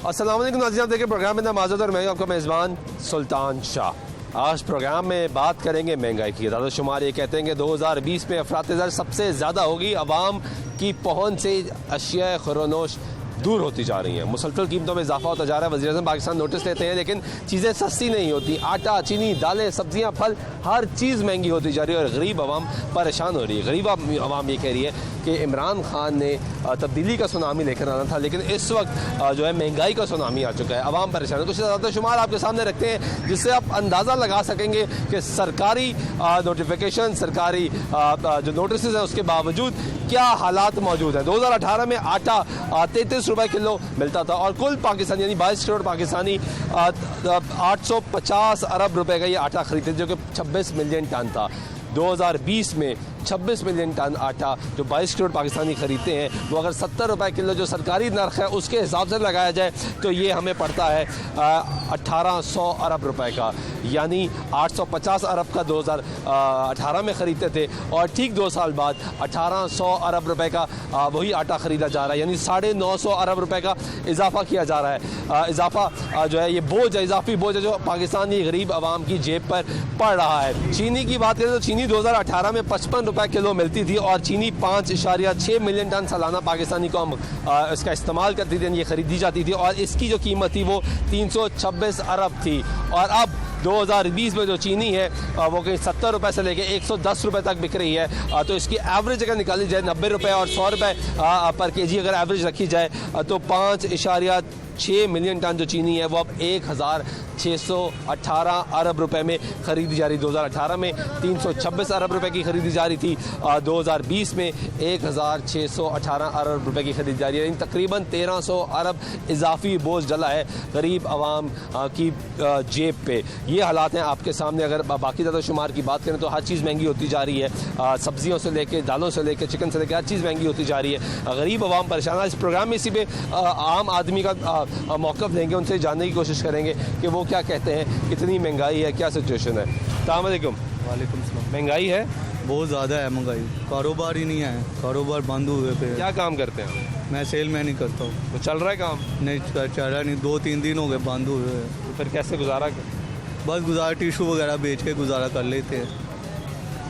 अस्सलाम वालेकुम नाज़रीन, आप देखिए प्रोग्राम में नमाज़त और मैं आपका मेज़बान सुल्तान शाह। आज प्रोग्राम में बात करेंगे महंगाई की। दादा-शुमार ये कहते हैं कि 2020 में अफरात-ए-ज़र सबसे ज़्यादा होगी। आवाम की पहुँच से अशिया खुरोनोश दूर होती जा रही हैं। मुसलसल कीमतों में इजाफा होता जा रहा है। वज़ीर-ए-आज़म पाकिस्तान नोटिस लेते हैं, लेकिन चीज़ें सस्ती नहीं होती। आटा, चीनी, दालें, सब्जियां, फल, हर चीज़ महंगी होती जा रही है और गरीब आवाम परेशान हो रही है। गरीब आवाम ये कह रही है कि इमरान खान ने तब्दीली का सुनामी लेकर आना था, लेकिन इस वक्त जो है महंगाई का सुनामी आ चुका है। आवाम परेशान है। कुछ ज़्यादा शुमार आपके सामने रखते हैं जिससे आप अंदाज़ा लगा सकेंगे कि सरकारी नोटिफिकेशन, सरकारी जो नोटिस हैं उसके बावजूद क्या हालात मौजूद हैं। 2018 में आटा 33 रुपये किलो मिलता था और कुल पाकिस्तानी यानी 22 करोड़ पाकिस्तानी 850 अरब रुपए का ये आटा खरीदते जो कि 26 मिलियन टन था। 2020 में 26 मिलियन टन आटा जो 22 करोड़ पाकिस्तानी खरीदते हैं, वो अगर 70 रुपये किलो जो सरकारी नर्ख है उसके हिसाब से लगाया जाए तो ये हमें पड़ता है 1800 अरब रुपए का, यानी 850 अरब का 2018 में ख़रीदते थे और ठीक 2 साल बाद 1800 अरब रुपए का वही आटा ख़रीदा जा रहा है, यानी 950 अरब रुपए का इजाफा किया जा रहा है। इजाफा जो है ये बोझ है, इजाफी बोझ है जो पाकिस्तानी गरीब आवाम की जेब पर पड़ रहा है। चीनी की बात करें तो चीनी 2018 में 55 रुपये किलो मिलती थी और चीनी 5.6 मिलियन टन सालाना पाकिस्तानी को इसका इस्तेमाल करती थी, ये ख़रीदी जाती थी और इसकी जो कीमत थी वो 326 अरब थी। और अब 2020 में जो चीनी है वो कहीं 70 रुपये से लेके 110 रुपये तक बिक रही है। तो इसकी एवरेज अगर निकाली जाए 90 रुपये और 100 रुपये पर केजी अगर एवरेज रखी जाए तो 5.6 मिलियन टन जो चीनी है वो अब 1618 अरब रुपए में ख़रीदी जा रही। 2018 में 326 अरब रुपए की ख़रीदी जा रही थी, 2020 में 1618 अरब रुपए की ख़रीदी जा रही है। तकरीबन 1300 अरब इजाफी बोझ डला है गरीब आवाम की जेब पे। ये हालात हैं आपके सामने। अगर बाकी ज़्यादा शुमार की बात करें तो हर चीज़ महंगी होती जा रही है, सब्जियों से लेके, दालों से लेके, चिकन से लेके हर चीज़ महंगी होती जा रही है। गरीब आवाम परेशान है। इस प्रोग्राम में इसी पे आम आदमी का मौक़िफ़ लेंगे, उनसे जानने की कोशिश करेंगे कि वो क्या कहते हैं, कितनी महंगाई है, क्या सिचुएशन है। अस्सलाम वालेकुम। वालेकुम सलाम। महंगाई है, बहुत ज़्यादा है महंगाई, कारोबार ही नहीं है, कारोबार बंद हुए पे। क्या काम करते हैं? मैं सेल मैन ही करता हूँ। तो चल रहा है काम? नहीं चल रहा नहीं, 2-3 दिन हो गए बंद हुए। तो फिर कैसे गुजारा कर? बस गुजारा टिशू वगैरह बेच के गुजारा कर लेते हैं।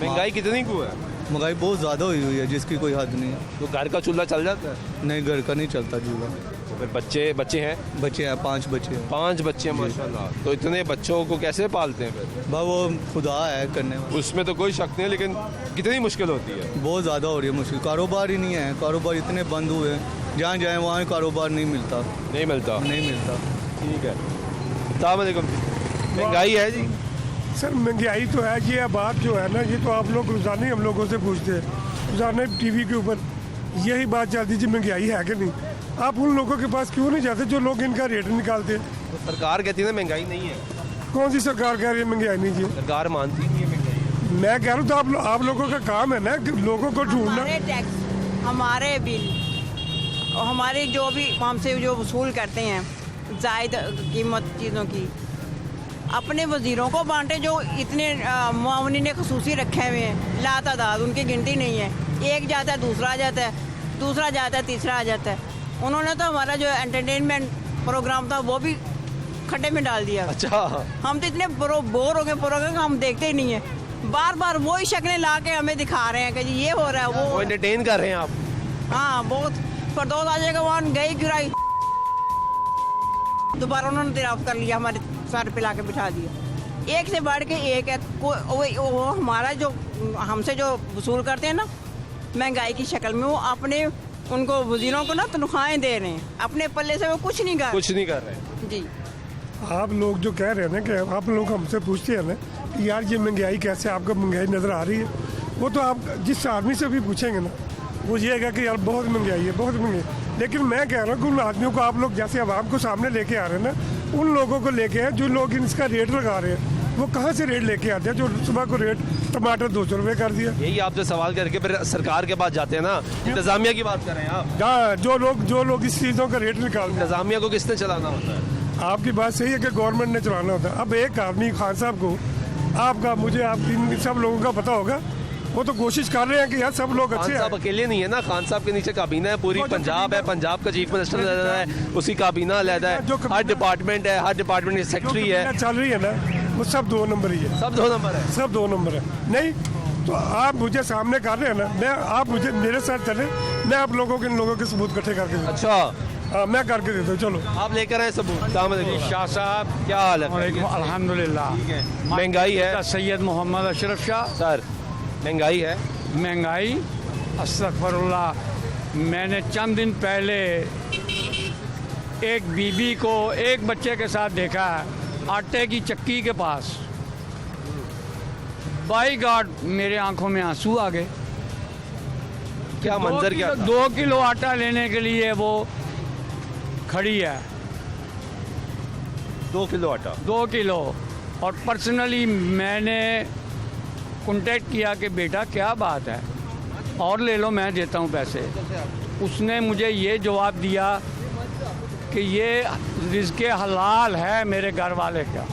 महंगाई कितनी को है? महंगाई बहुत ज़्यादा हुई है जिसकी कोई हद नहीं है। तो घर का चूल्हा चल जाता है? नहीं, घर का नहीं चलता चूल्हा। तो फिर बच्चे हैं? बच्चे हैं, 5 बच्चे हैं। 5 बच्चे हैं, माशाल्लाह। तो इतने बच्चों को कैसे पालते हैं फिर? बस वो खुदा है करने वाला। उसमें तो कोई शक नहीं है, लेकिन कितनी मुश्किल होती है? बहुत ज़्यादा हो रही है मुश्किल, कारोबार ही नहीं है, कारोबार इतने बंद हुए, जहाँ जाए वहाँ कारोबार नहीं मिलता। नहीं मिलता? नहीं मिलता। ठीक है। अस्सलाम वालेकुम। महंगाई है जी? सर महंगाई तो है जी। बात जो है ना, ये तो आप लोग रोजाना ही हम लोगों से पूछते हैं, रोजाना टीवी के ऊपर यही बात चलती जी, महंगाई है कि नहीं। आप उन लोगों के पास क्यों नहीं जाते जो लोग इनका रेट निकालते हैं? तो सरकार कहती है ना महंगाई नहीं है। कौन सी सरकार कह रही है महंगाई नहीं जी? सरकार मानती नहीं है महंगाई। मैं कह रहा हूँ तो आप लोगों का काम है ना कि लोगों को ढूंढना। हमारे टैक्स, हमारे बिल और हमारे जो भी हमसे जो वसूल करते हैं जायद कीमत चीज़ों की, अपने वज़ीरों को बांटे जो इतने मुआवनीन खसूसी रखे हुए हैं, लातादाद, उनकी गिनती नहीं है। एक जाता है, दूसरा आ जाता है, दूसरा जाता है, तीसरा आ जाता है। उन्होंने तो हमारा जो एंटरटेनमेंट प्रोग्राम था वो भी खड्डे में डाल दिया। अच्छा। हम तो इतने बोर हो गए प्रोग्राम, हम देखते ही नहीं है। बार बार वही शक्लें ला के हमें दिखा रहे हैं कि जी ये हो रहा है, वो एंटरटेन कर रहे हैं आप। हाँ, बहुत फरदौस आ जाएगा, वहाँ गई गिराई, दोबारा उन्होंने तिराफ कर लिया, हमारे सर पे ला के बिठा दिया। एक से बढ़ के एक है। वो हमारा जो हमसे जो वसूल करते हैं ना महंगाई की शक्ल में, वो अपने उनको वजीरों को ना तनख्वाहें दे रहे हैं, अपने पल्ले से वो कुछ नहीं कर रहे जी। आप लोग जो कह रहे हैं ना कि आप लोग हमसे पूछते हैं ना कि यार ये महंगाई कैसे आपको महंगाई नज़र आ रही है, वो तो आप जिस आदमी से भी पूछेंगे ना वो ये है कि यार बहुत महंगाई है, बहुत महंगाई। लेकिन मैं कह रहा हूँ कि उन आदमियों को आप लोग जैसे आवाम को सामने लेके आ रहे हैं ना, उन लोगों को लेके आए जो लोग इसका रेट लगा रहे हैं। वो कहाँ से रेट लेके आते हैं? जो सुबह को रेट टमाटर 200 रुपये कर दिया। यही आपसे सवाल करके फिर सरकार के पास जाते हैं ना। इंतजामिया की बात कर रहे हैं आप। हाँ, जो लोग इस चीज़ों का रेट निकालते हैं। इंतजामिया को किसने चलाना होता है? आपकी बात सही है कि गवर्नमेंट ने चलाना होता है। अब एक आदमी खान साहब को, आपका, मुझे, आप इन सब लोगों का पता होगा वो तो कोशिश कर रहे हैं कि यार सब लोग खान अच्छे साहब हैं। अकेले नहीं है ना, खान साहब के नीचे काबीना है पूरी, वो जो पंजाब है, पंजाब का चीफ मिनिस्टर अलग है, उसकी काबीना अलग है, जो हर डिपार्टमेंट है, हर डिपार्टमेंट की जो सेक्रेटरी है, कबीना चल रही है ना, वो सब 2 नंबर ही है, सब 2 नंबर है। सब 2 नंबर है। नहीं तो आप मुझे सामने कर रहे हैं ना, मैं आप मुझे मेरे साथ चले, मैं आप लोगों के इन लोगों के सबूत इकट्ठे करके देता अच्छा, हूं। हाँ, मैं करके देता हूँ, चलो आप लेकर आए सबूत। अस्सलाम वालेकुम। शाह साहब, क्या हाल है? अल्हम्दुलिल्लाह। महंगाई है सैयद मोहम्मद अशरफ शाह। सर, महंगाई है। महंगाई, अस्तगफुरुल्लाह। मैंने चंद दिन पहले एक बीबी को एक बच्चे के साथ देखा है आटे की चक्की के पास। बाई गॉड, मेरे आंखों में आंसू आ गए। क्या मंजर क्या था? 2 किलो आटा लेने के लिए वो खड़ी है, 2 किलो आटा। 2 किलो। और पर्सनली मैंने कांटेक्ट किया कि बेटा क्या बात है, और ले लो, मैं देता हूँ पैसे। उसने मुझे ये जवाब दिया कि ये रिज़्क़े हलाल है मेरे घर वाले का,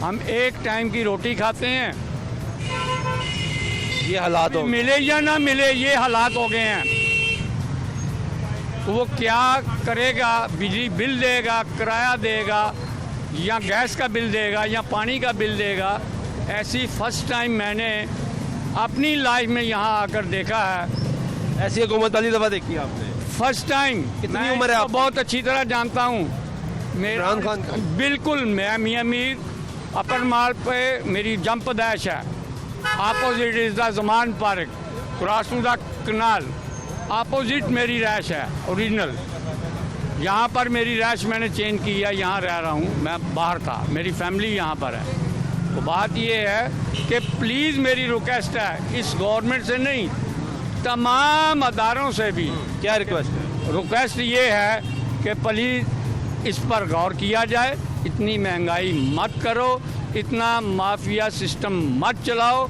हम एक टाइम की रोटी खाते हैं, ये हालात हो गए। मिले या ना मिले ये हालात हो गए हैं। तो वो क्या करेगा? बिजली बिल देगा, किराया देगा, या गैस का बिल देगा, या पानी का बिल देगा। ऐसी फर्स्ट टाइम मैंने अपनी लाइफ में यहाँ आकर देखा है। ऐसी हुकूमत पहली दफा देखी है आपने? First time. कितनी मैं उम्र है इसको आपकी? बहुत अच्छी तरह जानता हूँ। इमरान खान का? बिल्कुल। मैं मियाँ मीर अपर माल पे मेरी जंप दैश है। अपोजिट इज द जमान park, cross to the canal, opposite मेरी रैश है ओरिजिनल। यहाँ पर मेरी रैश मैंने चेंज की है, यहाँ रह रहा हूँ। मैं बाहर था, मेरी फैमिली यहाँ पर है। तो बात ये है कि प्लीज़ मेरी रिक्वेस्ट है, इस गवर्नमेंट से नहीं, तमाम अदारों से भी क्या रिक्वेस्ट है? रिक्वेस्ट ये है कि प्लीज़ इस पर गौर किया जाए। इतनी महंगाई मत करो, इतना माफिया सिस्टम मत चलाओ।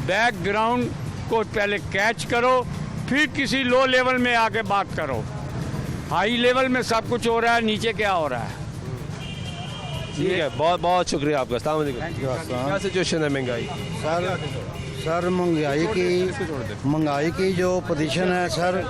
बैकग्राउंड को पहले कैच करो, फिर किसी लो लेवल में आके बात करो। हाई लेवल में सब कुछ हो रहा है, नीचे क्या हो रहा है? ठीक है, बहुत बहुत शुक्रिया आपका। अस्सलाम वालेकुम। क्या सिचुएशन है महंगाई? सर महंगाई की जो पोजीशन है सर,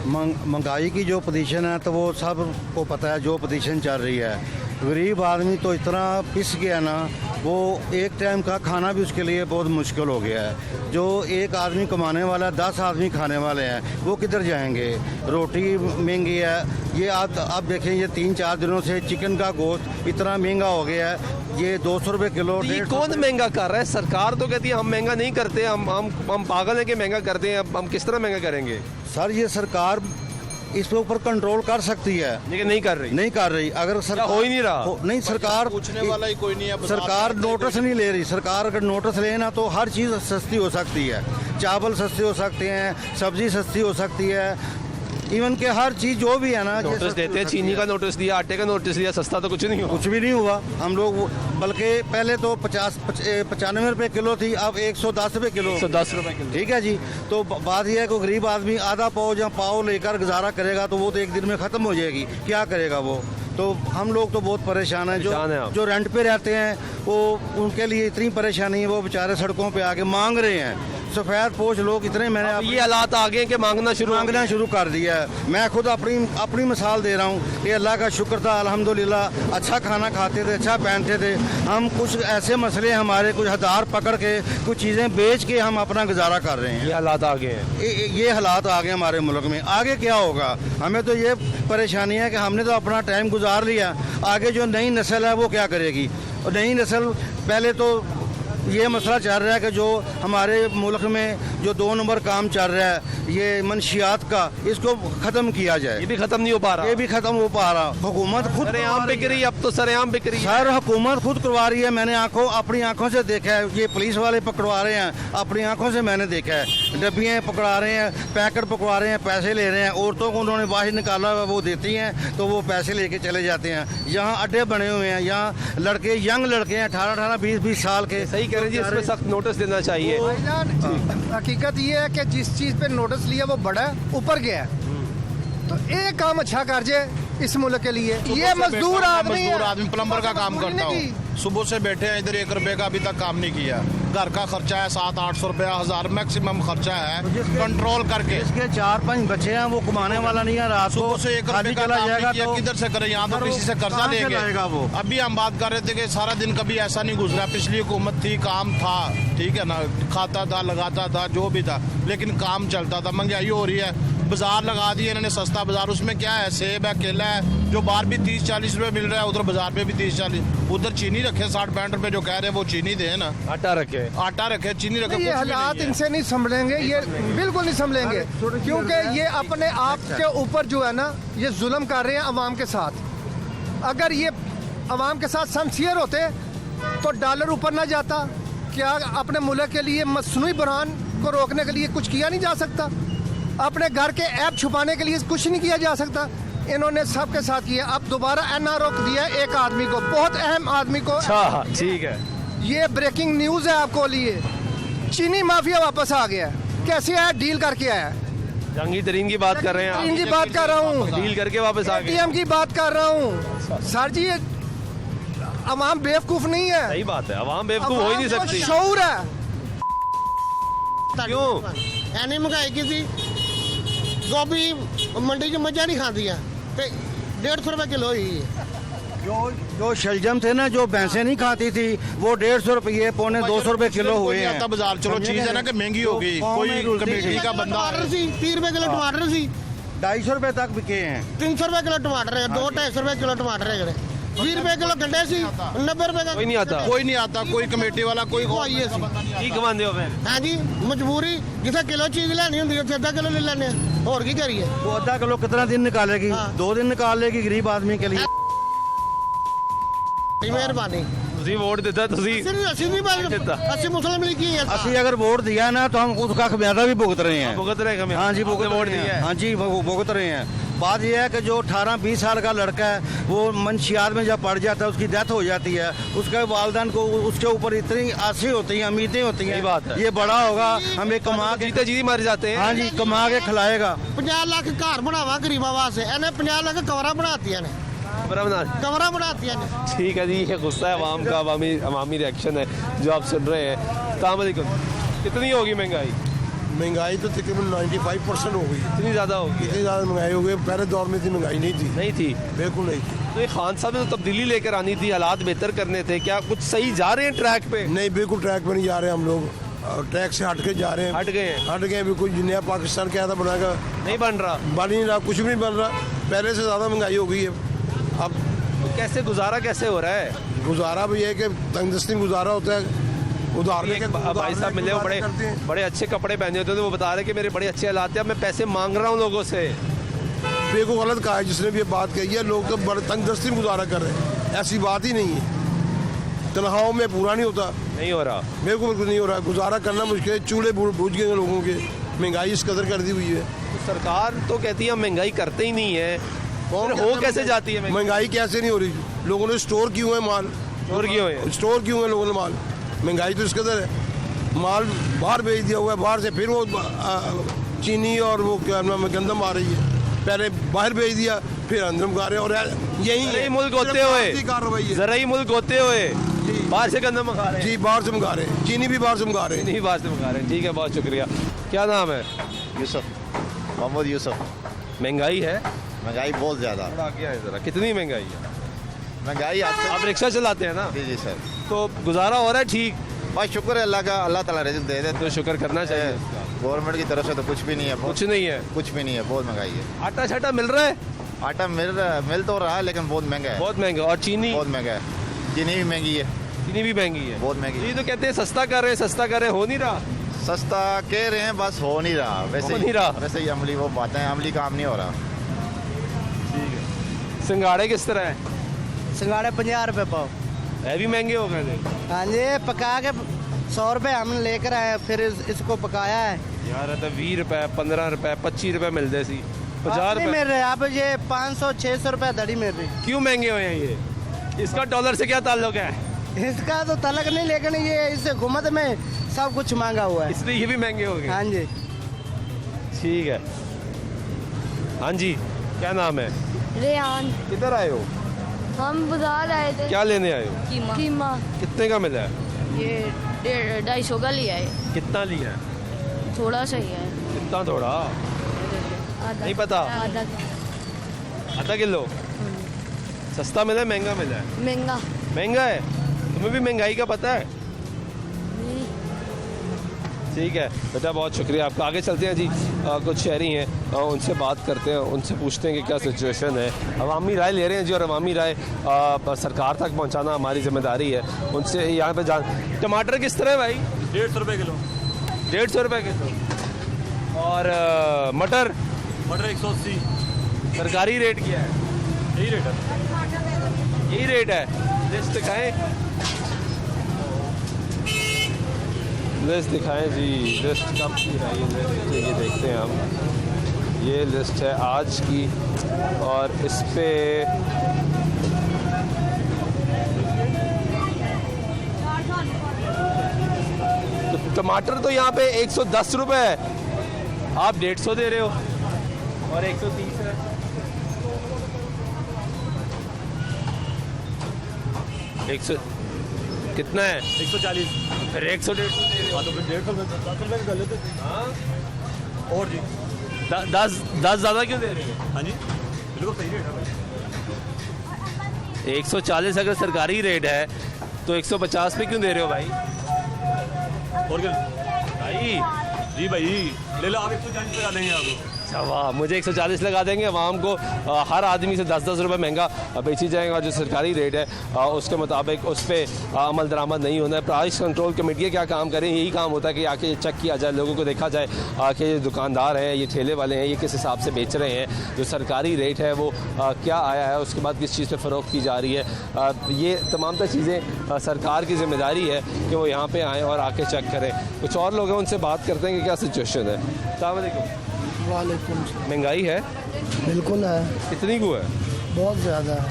महंगाई की जो पोजीशन है तो वो सब को पता है जो पोजीशन चल रही है। गरीब आदमी तो इतना पिस गया ना, वो एक टाइम का खाना भी उसके लिए बहुत मुश्किल हो गया है। जो एक आदमी कमाने वाला है, 10 आदमी खाने वाले हैं, वो किधर जाएंगे? रोटी महंगी है। ये आप देखें, ये 3-4 दिनों से चिकन का गोश्त इतना महंगा हो गया है, ये 200 रुपये किलो। ये कौन महंगा कर रहा है? सरकार तो कहती है हम महंगा नहीं करते, हम पागल हैं कि महंगा करते हैं। अब हम किस तरह महंगा करेंगे? सर ये सरकार इसके ऊपर कंट्रोल कर सकती है, लेकिन नहीं कर रही। नहीं कर रही। अगर सरकार हो ही नहीं रहा। नहीं, सरकार पूछने वाला ही कोई नहीं है। सरकार नोटिस नहीं ले रही। सरकार अगर नोटिस लेना तो हर चीज़ सस्ती हो सकती है। चावल सस्ते हो सकते हैं, सब्जी सस्ती हो सकती है, इवन के हर चीज़ जो भी है ना, ये नोटिस सस्ती देते हैं, हो सकती चीनी है। का नोटिस दिया, आटे का नोटिस दिया, सस्ता तो कुछ नहीं हुआ। कुछ भी नहीं हुआ। हम लोग बल्कि पहले तो 95 रुपये किलो थी, अब 110 रुपये किलो। 110 रुपए किलो। ठीक है जी। तो बात यह है कि गरीब आदमी आधा पाव या पाव लेकर गुजारा करेगा तो वो तो एक दिन में ख़त्म हो जाएगी। क्या करेगा वो? तो हम लोग तो बहुत परेशान हैं। परेशान हैं आप। जो रेंट पे रहते हैं वो, उनके लिए इतनी परेशानी है, वो बेचारे सड़कों पे आके मांग रहे हैं। सफ़ेद पोश लोग इतने, मैंने अब ये हालात आ गए हैं कि मांगना शुरू कर दिया है। मैं खुद अपनी मिसाल दे रहा हूँ। ये अल्लाह का शुक्र था, अल्हम्दुलिल्लाह। अच्छा खाना खाते थे, अच्छा पहनते थे हम। कुछ ऐसे मसले हमारे, कुछ हथियार पकड़ के, कुछ चीज़ें बेच के हम अपना गुजारा कर रहे हैं। ये हालात आ गए हैं। ये हालात आ गए हमारे मुल्क में। आगे क्या होगा? हमें तो ये परेशानी है कि हमने तो अपना टाइम गुजार लिया, आगे जो नई नस्ल है वो क्या करेगी? और नई नस्ल, पहले तो ये मसला चल रहा है कि जो हमारे मुल्क में जो 2 नंबर काम चल रहा है, ये मनशियात का, इसको ख़त्म किया जाए। ये भी खत्म नहीं हो पा रहा। ये भी ख़त्म हो पा रहा। हुकूमत खुद सरेआम बिक रही है, अब तो सरेआम बिक रही है। सर हुकूमत खुद करवा रही है। मैंने अपनी आंखों से देखा है। ये पुलिस वाले पकड़वा रहे हैं, अपनी आंखों से मैंने देखा है। डब्बियाँ पकड़ा रहे हैं, पैकेट पकड़ा रहे हैं, पैसे ले रहे हैं। औरतों को उन्होंने बाहर निकाला हुआ, वो देती हैं तो वो पैसे लेके चले जाते हैं। यहाँ अड्डे बने हुए हैं, यहाँ लड़के, यंग लड़के हैं, 18-18, 20-20 साल के। सही कह रहे हैं जी, इसमें सख्त नोटिस देना चाहिए। हकीकत ये है कि जिस चीज़ पे नोटिस लिया वो बड़ा ऊपर गया है। तो एक काम अच्छा कर जाए इस मुल्क के लिए? ये मजदूर आदमी है, मजदूर आदमी प्लम्बर का काम करता हूँ, सुबह से बैठे हैं इधर, 1 रुपए का अभी तक काम नहीं किया। घर का खर्चा है 700-800 रुपया, 1000 मैक्सिमम खर्चा है, कंट्रोल करके। इसके 4-5 बच्चे हैं, वो कमाने वाला नहीं है, रात को सुबह से 1 रुपए का काम नहीं किया, किधर से करें? यहाँ तो किसी से कर्जा लेंगे। वो अभी हम बात कर रहे थे कि सारा दिन कभी ऐसा नहीं गुजरा, पिछली हुकूमत थी, काम था, ठीक है ना, खाता था, लगाता था, जो भी था, लेकिन काम चलता था। महंगाई हो रही है, बाजार लगा दिए इन्होंने, सस्ता बाजार, उसमें क्या है, सेब है, केला है, जो बाहर भी 30-40 रुपए मिल रहा है, उधर बाजार में भी 30-40। उधर चीनी रखे 60-65 रुपए, जो कह रहे हैं वो चीनी दे ना, आटा रखे, आटा रखे, चीनी रखे। ये हालात इनसे नहीं संभलेंगे, ये बिल्कुल नहीं संभलेंगे, क्योंकि ये अपने आप के ऊपर जो है ना, ये जुल्म कर रहे हैं अवाम के साथ। अगर ये अवाम के साथ सिंसियर होते तो डॉलर ऊपर ना जाता। क्या अपने मुल्क के लिए मसनूई बुरहान को रोकने के लिए कुछ किया नहीं जा सकता? अपने घर के ऐप छुपाने के लिए कुछ नहीं किया जा सकता? इन्होंने सबके साथ किया। अब दोबारा एनआरओ दिया एक आदमी को, बहुत अहम आदमी को। अच्छा ठीक है, ये ब्रेकिंग न्यूज है आपको लिए। चीनी माफिया वापस आ गया। कैसे आया? डील करके आया। जंगी तरीन की बात कर रहे हैं आप? इनकी बात कर रहा हूँ, डील करके वापस आ गए। ATM की बात कर रहा हूँ। सर जी, ये अवाम बेवकूफ नहीं है। सही बात है, अवाम बेवकूफ हो ही नहीं अवाम को सकती। शऊर है। क्यों? ਐਨੀ ਮਹਿੰਗਾਈ ਕੀਤੀ, ਗੋਭੀ ਮੰਡੀ 'ਚ ਮੱਝਾਂ ਨਹੀਂ ਖਾਂਦੀਆਂ ਤੇ 150 रुपए किलो ही है। जो शलजम थे ना, जो भैंसें नहीं खाती थी, वो 150 रुपये, 250 रुपए किलो हुए हैं। आता बाजार, चलो चीज है ना कि महंगी हो गई, कोई कमेटी का बंदा। टमाटर सी 30 रुपए किलो टमाटर सी, 250 रुपए तक बिके हैं। 300 रुपए किलो टमाटर है, 200-250 रुपए किलो टमाटर है जड़े, 20 रुपए किलो गंडे सी, 90 रुपए का कोई नहीं आता, कोई नहीं आता, कोई कमेटी वाला कोई आइए सी। की कमाते हो फिर? हाँ जी, मजबूरी, जिसे किलो चीज लेनी होंगी उत्थे आधा किलो ले लेने, और की करिए? वो आधा किलो कितना दिन निकालेगी? हाँ। 2 दिन निकाल लेगी गरीब आदमी के लिए। मेहरबानी। ਤੁਸੀਂ ਵੋਟ ਦਿੱਤਾ, ਤੁਸੀਂ ਅਸੀਂ ਨਹੀਂ ਬਾਤ, ਅਸੀਂ मुस्लिम लीग की है। ਅਸੀਂ अगर वोट दिया ना तो हम उसका खमियाजा भी भुगत रहे हैं। भुगत रहे हैं? हाँ जी, वोट वोट दिया है। हाँ जी, भुगत रहे हैं। बात यह है कि जो 18-20 साल का लड़का है, वो मंशियात में जब पड़ जाता है, उसकी डेथ हो जाती है, उसके वालदान को उसके ऊपर इतनी आसें होती हैं, उम्मीदें होती हैं। बात है। ये बड़ा होगा, हमें कमा के, जीते जी मर जाते हैं। हाँ जी, कमा के खिलाएगा। 50 लाख घर बनावा गरीबा वास्ते, इन्हें 50 लाख कवरा बनाती ने, कवरा बनाती ने। ठीक है जी, ये गुस्सा है अवाम का, अवामी रिएक्शन है जो आप सुन रहे हैं। अस्सलाम वालेकुम। कितनी होगी महंगाई? महंगाई तो तकरीबन 95% हो गई। इतनी ज़्यादा होगी? इतनी ज़्यादा महंगाई हो गई, पहले दौर में इतनी महंगाई नहीं थी। नहीं थी, बिल्कुल नहीं थी। तो ये खान साहब ने तो तब्दीली लेकर आनी थी, हालात बेहतर करने थे, क्या कुछ सही जा रहे हैं ट्रैक पे? नहीं, बिल्कुल ट्रैक पे नहीं जा रहे हम लोग, ट्रैक से हट के जा रहे हैं। हट गए हैं? हट गए बिल्कुल। नया पाकिस्तान क्या था बनाएगा, नहीं बन रहा, बन ही नहीं रहा, कुछ भी नहीं बन रहा, पहले से ज़्यादा महंगाई हो गई है। अब तो कैसे गुजारा कैसे हो रहा है? गुजारा भी है कि तंगदस्ती गुजारा होता है। उधार लेके भाई साहब मिले, वो बड़े अच्छे कपड़े पहने होते थे, वो बता रहे कि मेरे बड़े अच्छे हालात हैं, अब मैं पैसे मांग रहा हूँ लोगों से। बिल्कुल गलत कहा है जिसने भी ये बात कही है। लोग तो बड़े तंगदस्ती में गुजारा कर रहे हैं, ऐसी बात ही नहीं है। तनख्वाहों में पूरा नहीं होता, नहीं हो रहा, बिल्कुल नहीं हो रहा। गुजारा करना मुश्किल है, चूल्हे बुझ गए लोगों के, महंगाई इस कदर कर दी हुई है। तो सरकार तो कहती है हम महंगाई करते ही नहीं है, फिर हो कैसे जाती है महंगाई? कैसे नहीं हो रही? लोगों ने स्टोर क्यों है माल? और क्यों है? स्टोर क्यों है लोगों ने माल? महंगाई तो इस कदर है, माल बाहर भेज दिया हुआ है, बाहर से फिर वो चीनी और वो क्या नाम है, गंदम आ रही है, पहले बाहर भेज दिया, फिर अंदर मंगा रहे हैं। और यही मुल्क होते हुए, कार्रवाई है, ज़राई मुल्क होते हुए बाहर से गंदम मंगा रहे हैं। जी, बाहर से मंगा रहे हैं, चीनी भी बाहर से मंगा रहे हैं। नहीं, बाहर से मंगा रहे हैं। ठीक है, बहुत शुक्रिया। क्या नाम है? यूसुफ, मोहम्मद यूसुफ। महंगाई है? महंगाई बहुत ज़्यादा। आगे आए जरा, कितनी महंगाई है? महंगाई आप रिक्शा चलाते हैं ना? जी जी सर। तो गुजारा हो रहा है ठीक? बस शुक्र है अल्लाह का, अल्लाह ताला रिज़्क़ दे दे तो शुक्र करना चाहिए। गवर्नमेंट की तरफ से तो कुछ भी नहीं है, कुछ नहीं है, कुछ भी नहीं है, बहुत महंगाई है। आटा छाटा मिल रहा है? आटा मिल तो रहा है, लेकिन बहुत महंगा है, बहुत महंगा। और चीनी? बहुत महंगा है, चीनी भी महंगी है, चीनी भी महंगी है, बहुत महंगी। ये तो कहते हैं सस्ता कर रहे हैं, सस्ता कर रहे हैं, हो नहीं रहा। सस्ता कह रहे हैं, बस हो नहीं रहा। वैसे हो नहीं रहा, वैसे ही अमली वो बातें हैं, अमली काम नहीं हो रहा। ठीक है। सिंगाड़े किस तरह है? सिंगाड़े 50 रुपए पाव। है भी महंगे हो गए थे? हाँ जी, पका के 100 रुपए हमने लेकर आए, फिर इसको पकाया है यार। तो 20 रुपए, 15 रुपए, 25 रुपए मिलते सी, 50 नहीं रुपए मिल रहे। अब ये 500-600 रुपए दड़ी मिल रही। क्यों महंगे हुए हैं ये? इसका डॉलर से क्या ताल्लुक है? इसका तो तलक नहीं, लेकिन ये इस हुकूमत में सब कुछ मांगा हुआ है, इसलिए ये भी महंगे हो गए। हाँ जी। ठीक है। हाँ जी, क्या नाम है? रेहान। किधर आए हो? हम बाजार आए थे। क्या लेने आए हो? कीमा। कितने का मिला है? ये 250 का लिया है। कितना लिया है? थोड़ा सा ही है। कितना थोड़ा? आधा। नहीं पता। आधा किलो। सस्ता मिला है महंगा मिला है? महंगा। महंगा है? तुम्हें भी महंगाई का पता है? ठीक है बेटा, बहुत शुक्रिया आपका। आगे चलते हैं जी। कुछ शहरी हैं, उनसे बात करते हैं, उनसे पूछते हैं कि क्या सिचुएशन है। अवामी राय ले रहे हैं जी, और अवामी राय सरकार तक पहुंचाना हमारी जिम्मेदारी है। उनसे यहाँ पे जान। टमाटर किस तरह है भाई? 150 रुपये किलो। 150 रुपये किलो। और मटर? मटर 180। सरकारी रेट क्या है? यही रेट है। यही रेट है? लिस्ट दिखाएं, लिस्ट दिखाएं जी। लिस्ट कब की है ये लिस्ट? ये देखते हैं हम। ये लिस्ट है आज की, और इस पे तो टमाटर तो यहाँ पे 110 रुपये है, आप 150 दे रहे हो, और 130 है। 100 कितना है? 140। फिर 100 150 दे रहे हो। तो फिर 150 रुपये कर लेते। हाँ? और जी 10 ज़्यादा क्यों दे रहे हो? हाँ जी, बिल्कुल सही रेट है। 140 अगर सरकारी रेट है तो 150 पे क्यों दे रहे हो भाई? और क्या भाई? जी भाई, ले लो आप। 140 लगा देंगे आपको। अच्छा वाह, मुझे 140 लगा देंगे। आवाम को हर आदमी से 10-10 रुपये महंगा बेची जाएगा। जो सरकारी रेट है उसके मुताबिक उस पर अमल दरामद नहीं होना है। प्राइस कंट्रोल कमेटी क्या काम करें? यही काम होता है कि आके चेक किया जाए, लोगों को देखा जाए कि ये दुकानदार हैं, ये ठेले वाले हैं, ये किस हिसाब से बेच रहे हैं। जो सरकारी रेट है वो क्या आया है, उसके बाद किस चीज़ पर फ़रोख्त की जा रही है। ये तमाम तर चीज़ें सरकार की जिम्मेदारी है कि वो यहाँ पर आएँ और आके चेक करें। कुछ और लोग हैं, उनसे बात करते हैं कि क्या सिचुएशन है। अस्सलाम वालेकुम। वालेकुम। महंगाई है? बिल्कुल है, कितनी को है? बहुत ज़्यादा है,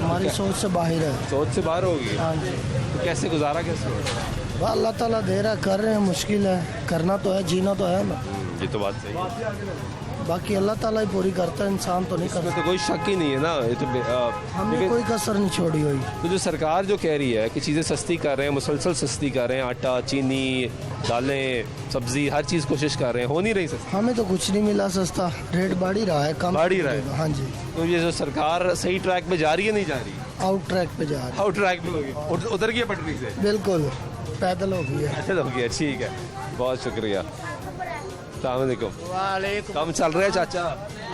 हमारी सोच से बाहर है। सोच से बाहर होगी? हाँ जी। तो कैसे गुजारा कैसे हो रहा है? बस अल्लाह ताला दे रहा, कर रहे हैं। मुश्किल है, करना तो है, जीना तो है ना। ये तो बात सही है। बाकी अल्लाह ताला ही पूरी करता है, इंसान तो नहीं इसमें करता। तो कोई शक ही नहीं है ना। ये तो हमने लेकिन कोई कसर नहीं छोड़ी हुई। तो जो सरकार जो कह रही है कि चीज़ें सस्ती कर रहे हैं, मुसलसल सस्ती कर रहे हैं, आटा, चीनी, दालें, सब्जी, हर चीज़ कोशिश कर रहे हैं, हो नहीं रही सस्ती। हमें तो कुछ नहीं मिला सस्ता, रेट बढ़ ही रहा है, कम बढ़ ही रहा है। हाँ जी। तो ये जो सरकार सही ट्रैक पे जा रही है, नहीं जा रही? आउट ट्रैक पे जा रही आउट ट्रैक पे होगी, उतर गई है पटरी से? है। बिल्कुल पैदल हो गई है। ऐसे हो गया। ठीक है, बहुत शुक्रिया। अस्सलाम वालेकुम। वालेकुम। कम चल रहा है चाचा?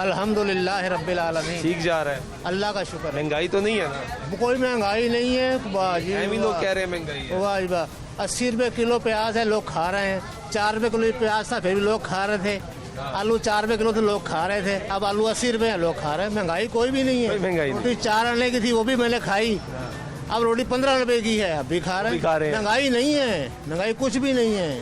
अल्हम्दुलिल्लाह रब्बिल आलमीन। ठीक जा रहा है? अल्लाह का शुक्र है। महंगाई तो नहीं है ना? कोई महंगाई नहीं है। वाह जी, ऐसे लोग कह रहे हैं महंगाई है। वाह जी वाह। 80 रुपये किलो प्याज है, लोग खा रहे हैं। 4 रुपये किलो प्याज था, फिर भी लोग खा रहे थे। आलू 4 रुपये किलो थे, लोग खा रहे थे। अब आलू 80 रुपये है, लोग खा रहे हैं। महंगाई कोई भी नहीं है। कोई महंगाई नहीं। रोटी 4 आने की थी, वो भी मैंने खाई। अब रोटी 15 रुपए की है, अब भी खा रहे हैं। महंगाई नहीं है, महंगाई कुछ भी नहीं है।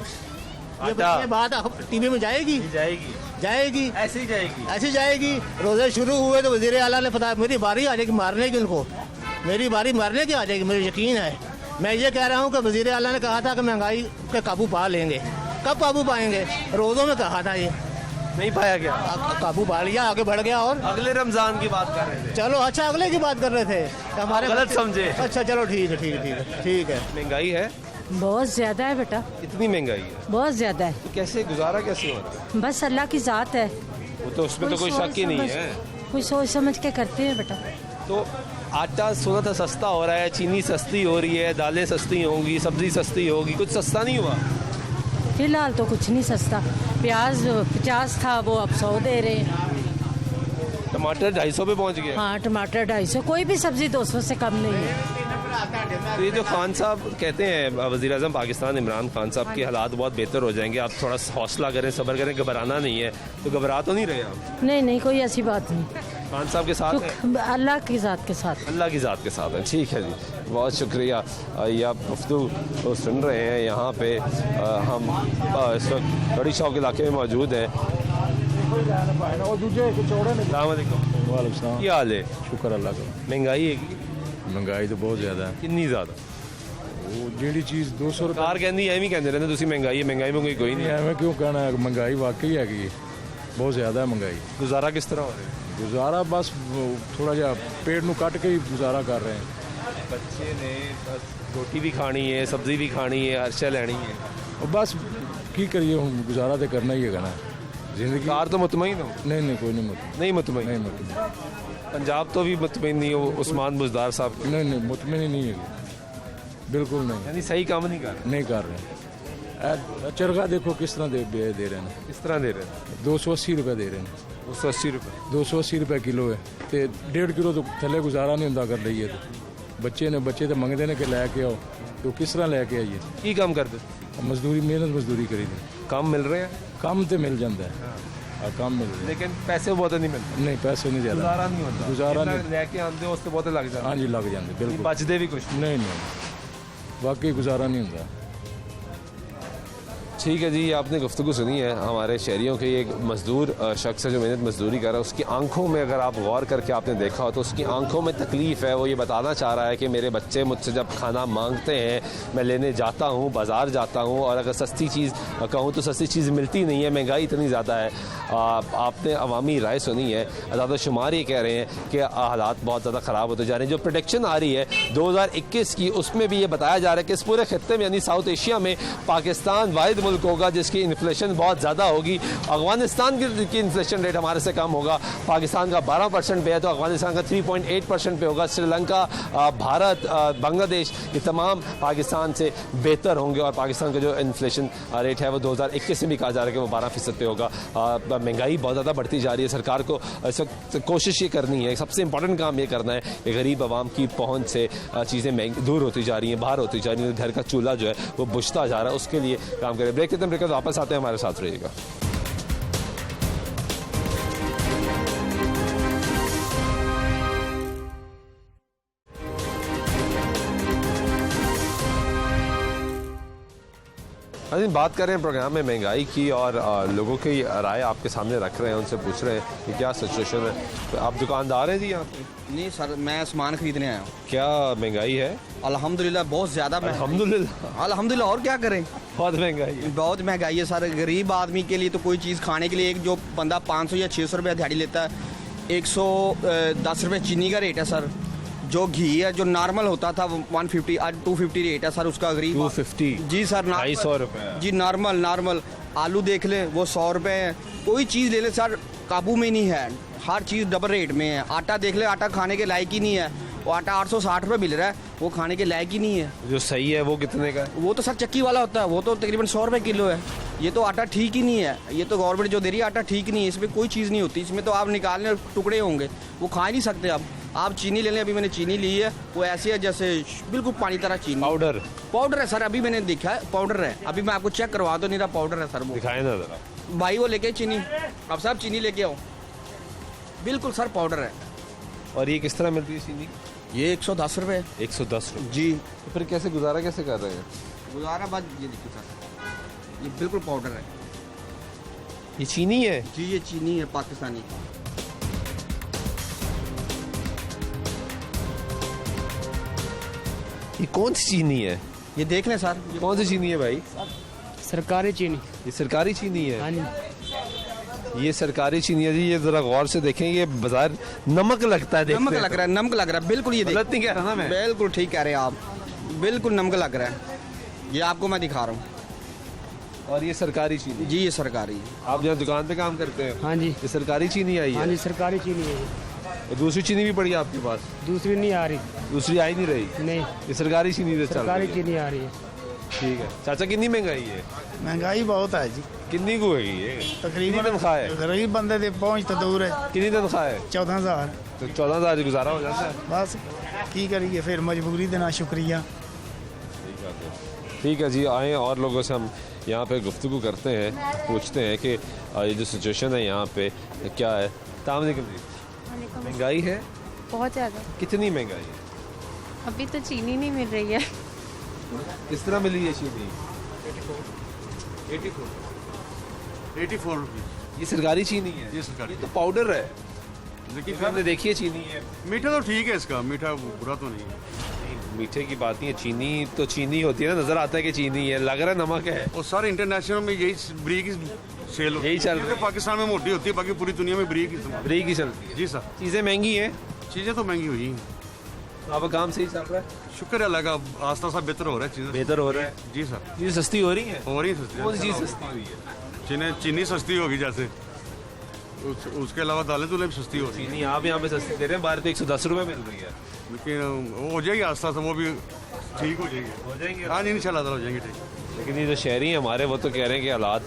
ये बात टीवी में जाएगी? जाएगी, जाएगी, ऐसे ही जाएगी, ऐसी जाएगी। रोजे शुरू हुए तो वजीर आला ने पता, मेरी बारी आ जाएगी मारने की, उनको मेरी बारी मारने की आ जाएगी, मुझे यकीन है। मैं ये कह रहा हूँ कि वजीर आला ने कहा था कि महंगाई पे काबू पा लेंगे। कब काबू पाएंगे? रोज़ों में कहा था, ये नहीं पाया गया। काबू पा लिया, आगे बढ़ गया। और अगले रमजान की बात कर रहे थे। चलो अच्छा, अगले की बात कर रहे थे, हमारे गलत समझे। अच्छा चलो ठीक है, ठीक है, ठीक है, ठीक है। महंगाई है? बहुत ज़्यादा है बेटा, कितनी महंगाई है? बहुत ज़्यादा है। तो कैसे गुजारा कैसे हो रहा है? बस अल्लाह की ज़ात है। वो तो उसमें तो कोई शक ही नहीं है। कोई सोच समझ के करते हैं बेटा। तो आटा सुना था सस्ता हो रहा है, चीनी सस्ती हो रही है, दालें सस्ती होंगी, सब्जी सस्ती होगी, कुछ सस्ता नहीं हुआ? फिलहाल तो कुछ नहीं सस्ता। प्याज 50 था, वो अब 100 दे रहे हैं। टमाटर 250 पे पहुंच गए। हाँ, टमाटर 250, कोई भी सब्जी 200 से कम नहीं है। तो ये जो खान साहब कहते हैं, वज़ीर आज़म पाकिस्तान इमरान खान साहब के हालात बहुत बेहतर हो जाएंगे, आप थोड़ा हौसला करें, सब्र करें, घबराना नहीं है, तो घबरा तो नहीं रहे आप? नहीं नहीं, कोई ऐसी बात नहीं। खान साहब के साथ हैं? अल्लाह की ज़ात के साथ। अल्लाह की ज़ात के साथ हैं। ठीक है जी, बहुत शुक्रिया। ये आप गुफ्तगू तो सुन रहे हैं। यहाँ पे हम इस वक्त बड़ी शॉप के इलाके में मौजूद हैं। क्या हाल है? शुक्र अल्लाह का। महंगाई है? महंगाई तो बहुत ज़्यादा है। कितनी ज़्यादा? वो ਜਿਹੜੀ ਚੀਜ਼ 200 ਰੁਪਏ ਸਰਕਾਰ ਕਹਿੰਦੀ ਐਵੇਂ ਹੀ ਕਹਿੰਦੇ ਰਹਿੰਦੇ ਤੁਸੀਂ ਮਹਿੰਗਾਈ में कोई नहीं है। ਐਵੇਂ ਕਿਉਂ ਕਹਿਣਾ ਹੈ? महंगाई वाकई हैगी है, बहुत ज़्यादा है महंगाई। गुजारा किस तरह हो रहा है? गुजारा बस वो थोड़ा जा पेड़ ਨੂੰ ਕੱਟ के ही गुजारा कर रहे हैं। बच्चे ने बस रोटी भी खानी है, सब्जी भी खानी है, हर शय लेनी है। और बस की करिए ਹੁਣ गुजारा तो करना ही है ना जिंदगी। कार तो मुतमईन हो? नहीं कोई नहीं मुतमईन। नहीं मुतमईन। पंजाब तो भी मुतमईन नहीं हो उस्मान बुजदार साहब? नहीं मुतमईन नहीं है, बिल्कुल नहीं। यानी सही काम नहीं कर रहे? नहीं कर रहे। चरखा देखो किस तरह दे रहे हैं। किस तरह दे रहे हैं? 280 रुपये दे रहे हैं। 280 रुपये? 280 रुपये किलो है तो 1.5 किलो तो थले गुजारा नहीं होता कर लईए तो बच्चे तो मंगते ने कि लैके आओ तो किस तरह लैके आइए। की काम करते? मजदूरी मेहनत मजदूरी करी दी। काम मिल रहे हैं? काम तो मिल जाता है, काम मिल रहा है लेकिन पैसे बहुत नहीं मिलते। नहीं पैसे नहीं ज़्यादा, गुजारा नहीं होता। गुजारा नहीं लैके आते हो उससे बहुत लग जाता। हाँ जी लग जाते बिल्कुल। बचते भी कुछ नहीं वाकई गुजारा नहीं होता। ठीक है जी, ये आपने गुफ्तगू सुनी है हमारे शहरियों के। एक मज़दूर शख्स है जो मेहनत मजदूरी कर रहा है, उसकी आंखों में अगर आप गौर करके आपने देखा हो तो उसकी आंखों में तकलीफ़ है। वो ये बताना चाह रहा है कि मेरे बच्चे मुझसे जब खाना मांगते हैं, मैं लेने जाता हूँ, बाज़ार जाता हूँ, और अगर सस्ती चीज़ कहूँ तो सस्ती चीज़ मिलती नहीं है, महंगाई इतनी ज़्यादा है। आपने अवामी राय सुनी है, आज़ाद शुमार ये कह रहे हैं कि हालात बहुत ज़्यादा ख़राब होते जा रहे हैं। जो प्रोडिक्शन आ रही है 2021 की, उसमें भी ये बताया जा रहा है कि इस पूरे खत्ते में यानी साउथ एशिया में पाकिस्तान वाहिद मुल्क होगा जिसकी इन्फ्लेशन बहुत ज़्यादा होगी। अफगानिस्तान की इन्फ्लेशन रेट हमारे से कम होगा। पाकिस्तान का 12% पे है तो अफगानिस्तान का 3.8% पे होगा। श्रीलंका, भारत, बांग्लादेश ये तमाम पाकिस्तान से बेहतर होंगे, और पाकिस्तान का जो इन्फ्लेशन रेट है वो 2021 में भी कहा जा रहा है कि वो 12% पे होगा। महंगाई बहुत ज़्यादा बढ़ती जा रही है। सरकार को इस वक्त कोशिश ये करनी है, सबसे इंपॉर्टेंट काम ये करना है कि गरीब आवाम की पहुँच से चीज़ें दूर होती जा रही हैं, बाहर होती जा रही हैं, घर का चूल्हा जो है वो बुझता जा रहा है, उसके लिए काम करें। ब्रेक के बाद वापस आते हैं, हमारे साथ रहिएगा। अभी बात कर रहे हैं प्रोग्राम में महंगाई की, और लोगों की राय आपके सामने रख रहे हैं, उनसे पूछ रहे हैं कि क्या सिचुएशन है। तो आप दुकानदार हैं जी यहाँ पे? नहीं सर, मैं सामान खरीदने आया हूँ। क्या महंगाई है? अल्हम्दुलिल्लाह बहुत ज़्यादा। अल्हम्दुलिल्लाह और क्या करें, बहुत महंगाई है। बहुत महंगाई है सर। गरीब आदमी के लिए तो कोई चीज़ खाने के लिए, एक जो बंदा 500 या 600 रुपये दिहाड़ी लेता है, 110 रुपये चीनी का रेट है सर। जो घी है जो नॉर्मल होता था 150, आज 250 रेट है सर उसका। गरीब 250? जी सर, 250 रुपये जी। नॉर्मल आलू देख लें वो 100 रुपये है। कोई चीज़ ले लें सर काबू में नहीं है, हर चीज़ डबल रेट में है। आटा देख ले, आटा खाने के लायक ही नहीं है। वो आटा 860 रुपये मिल रहा है, वो खाने के लायक ही नहीं है। जो सही है वो कितने का है? वो तो सर चक्की वाला होता है, वो तो तकरीबन 100 रुपये किलो है। ये तो आटा ठीक ही नहीं है, ये तो गवर्नमेंट जो दे रही है आटा ठीक नहीं है, इसमें कोई चीज़ नहीं होती। इसमें तो आप निकालने टुकड़े होंगे, वो खा ही नहीं सकते आप चीनी ले लें, अभी मैंने चीनी ली है, वो ऐसी है जैसे बिल्कुल पानी तरह चीनी। पाउडर है सर, अभी मैंने देखा है पाउडर है। अभी मैं आपको चेक करवा तो नहीं रहा, पाउडर है सर। वो दिखाए ना जरा भाई, वो लेके चीनी, अब साहब चीनी लेके आओ। बिल्कुल सर पाउडर है। और ये किस तरह मिलती है चीनी? ये 110 रुपये। 110 रुपये जी। तो फिर कैसे गुजारा कैसे कर रहे हैं? गुजारा बस ये देखिए सर, ये बिल्कुल पाउडर है। ये चीनी है? जी ये चीनी है पाकिस्तानी। ये कौन सी चीनी है? ये देख लें सर, कौन सी चीनी है भाई? सरकारी चीनी। ये सरकारी चीनी है? हाँ जी। ये सरकारी चीनी है जी। ये जरा गौर से देखें, ये बाजार नमक लगता है। नमक लग रहा है, नमक लग रहा है बिल्कुल। ये गलत नहीं कह रहा ना मैं? बिल्कुल ठीक कह रहे हैं आप, बिल्कुल नमक लग रहा है। ये आपको मैं दिखा रहा हूँ। और ये सरकारी चीनी? जी ये सरकारी है। आप जहाँ दुकान पे काम करते हैं? हाँ जी। ये सरकारी चीनी आई है? हाँ जी सरकारी चीनी है। और दूसरी चीनी भी पड़ी है आपके पास? दूसरी नहीं आ रही। दूसरी आई नहीं रही? नहीं, ये सरकारी चीनी से चल रही है। सरकारी चीनी आ रही है। ठीक है चाचा, कितनी महंगाई है? महंगाई बहुत है जी। कितनी को है ये? तकरीबन तनख्वाह है? गरीब बंदे की पहुंच तो दूर है। कितनी तनख्वाह है? 14,000। तो 14,000 गुजारा हो जाता है? बस की करिए, फिर मजबूरी देना शुक्रिया। ठीक है जी, आए और लोगों से हम यहाँ पे गुफ्तगू करते हैं, पूछते हैं कि ये जो सिचुएशन है यहाँ पे क्या है। महंगाई है बहुत ज़्यादा। कितनी महंगाई है? अभी तो चीनी नहीं मिल रही है। किस तरह मिली है चीनी? 84 रुपये। ये सरकारी चीनी है? ये सरकारी। ये तो पाउडर है, लेकिन हमने देखी है चीनी है। मीठा तो ठीक है इसका, मीठा बुरा तो नहीं है। मीठे की बात नहीं है, चीनी तो चीनी होती है ना, नजर आता है कि चीनी है, लग रहा है नमक है। और सर इंटरनेशनल में यही ब्रीक सेल यही चल रहा है। पाकिस्तान में मोटी होती है, बाकी पूरी दुनिया में ब्रीक ब्रीक ही चलती है। जी सर, चीज़ें महंगी हैं, चीज़ें तो महंगी हुई हैं। आपका काम सही चल रहा है? शुक्र है अल्लाह का, आस्ता आस्ता बेहतर हो रहा है चीज़ें। बेहतर हो रहा है जी सर, चीज़ें सस्ती हो रही हैं। हो रही है सस्ती। कौन सी चीज़ सस्ती हुई है? चीनी सस्ती होगी जैसे, उसके अलावा दालें दुलें भी सस्ती हो रही हैं। चीनी आप यहाँ पे सस्ती दे रहे हैं, बाहर पे 110 रुपये मिल रही है। लेकिन वो हो जाएगी आस्ता आस्ता, वो भी ठीक हो जाएगी। हो जाएंगे। हाँ जी, इंशाल्लाह हो जाएंगे ठीक। लेकिन ये जो शहरी हैं हमारे, वो तो कह रहे हैं कि हालात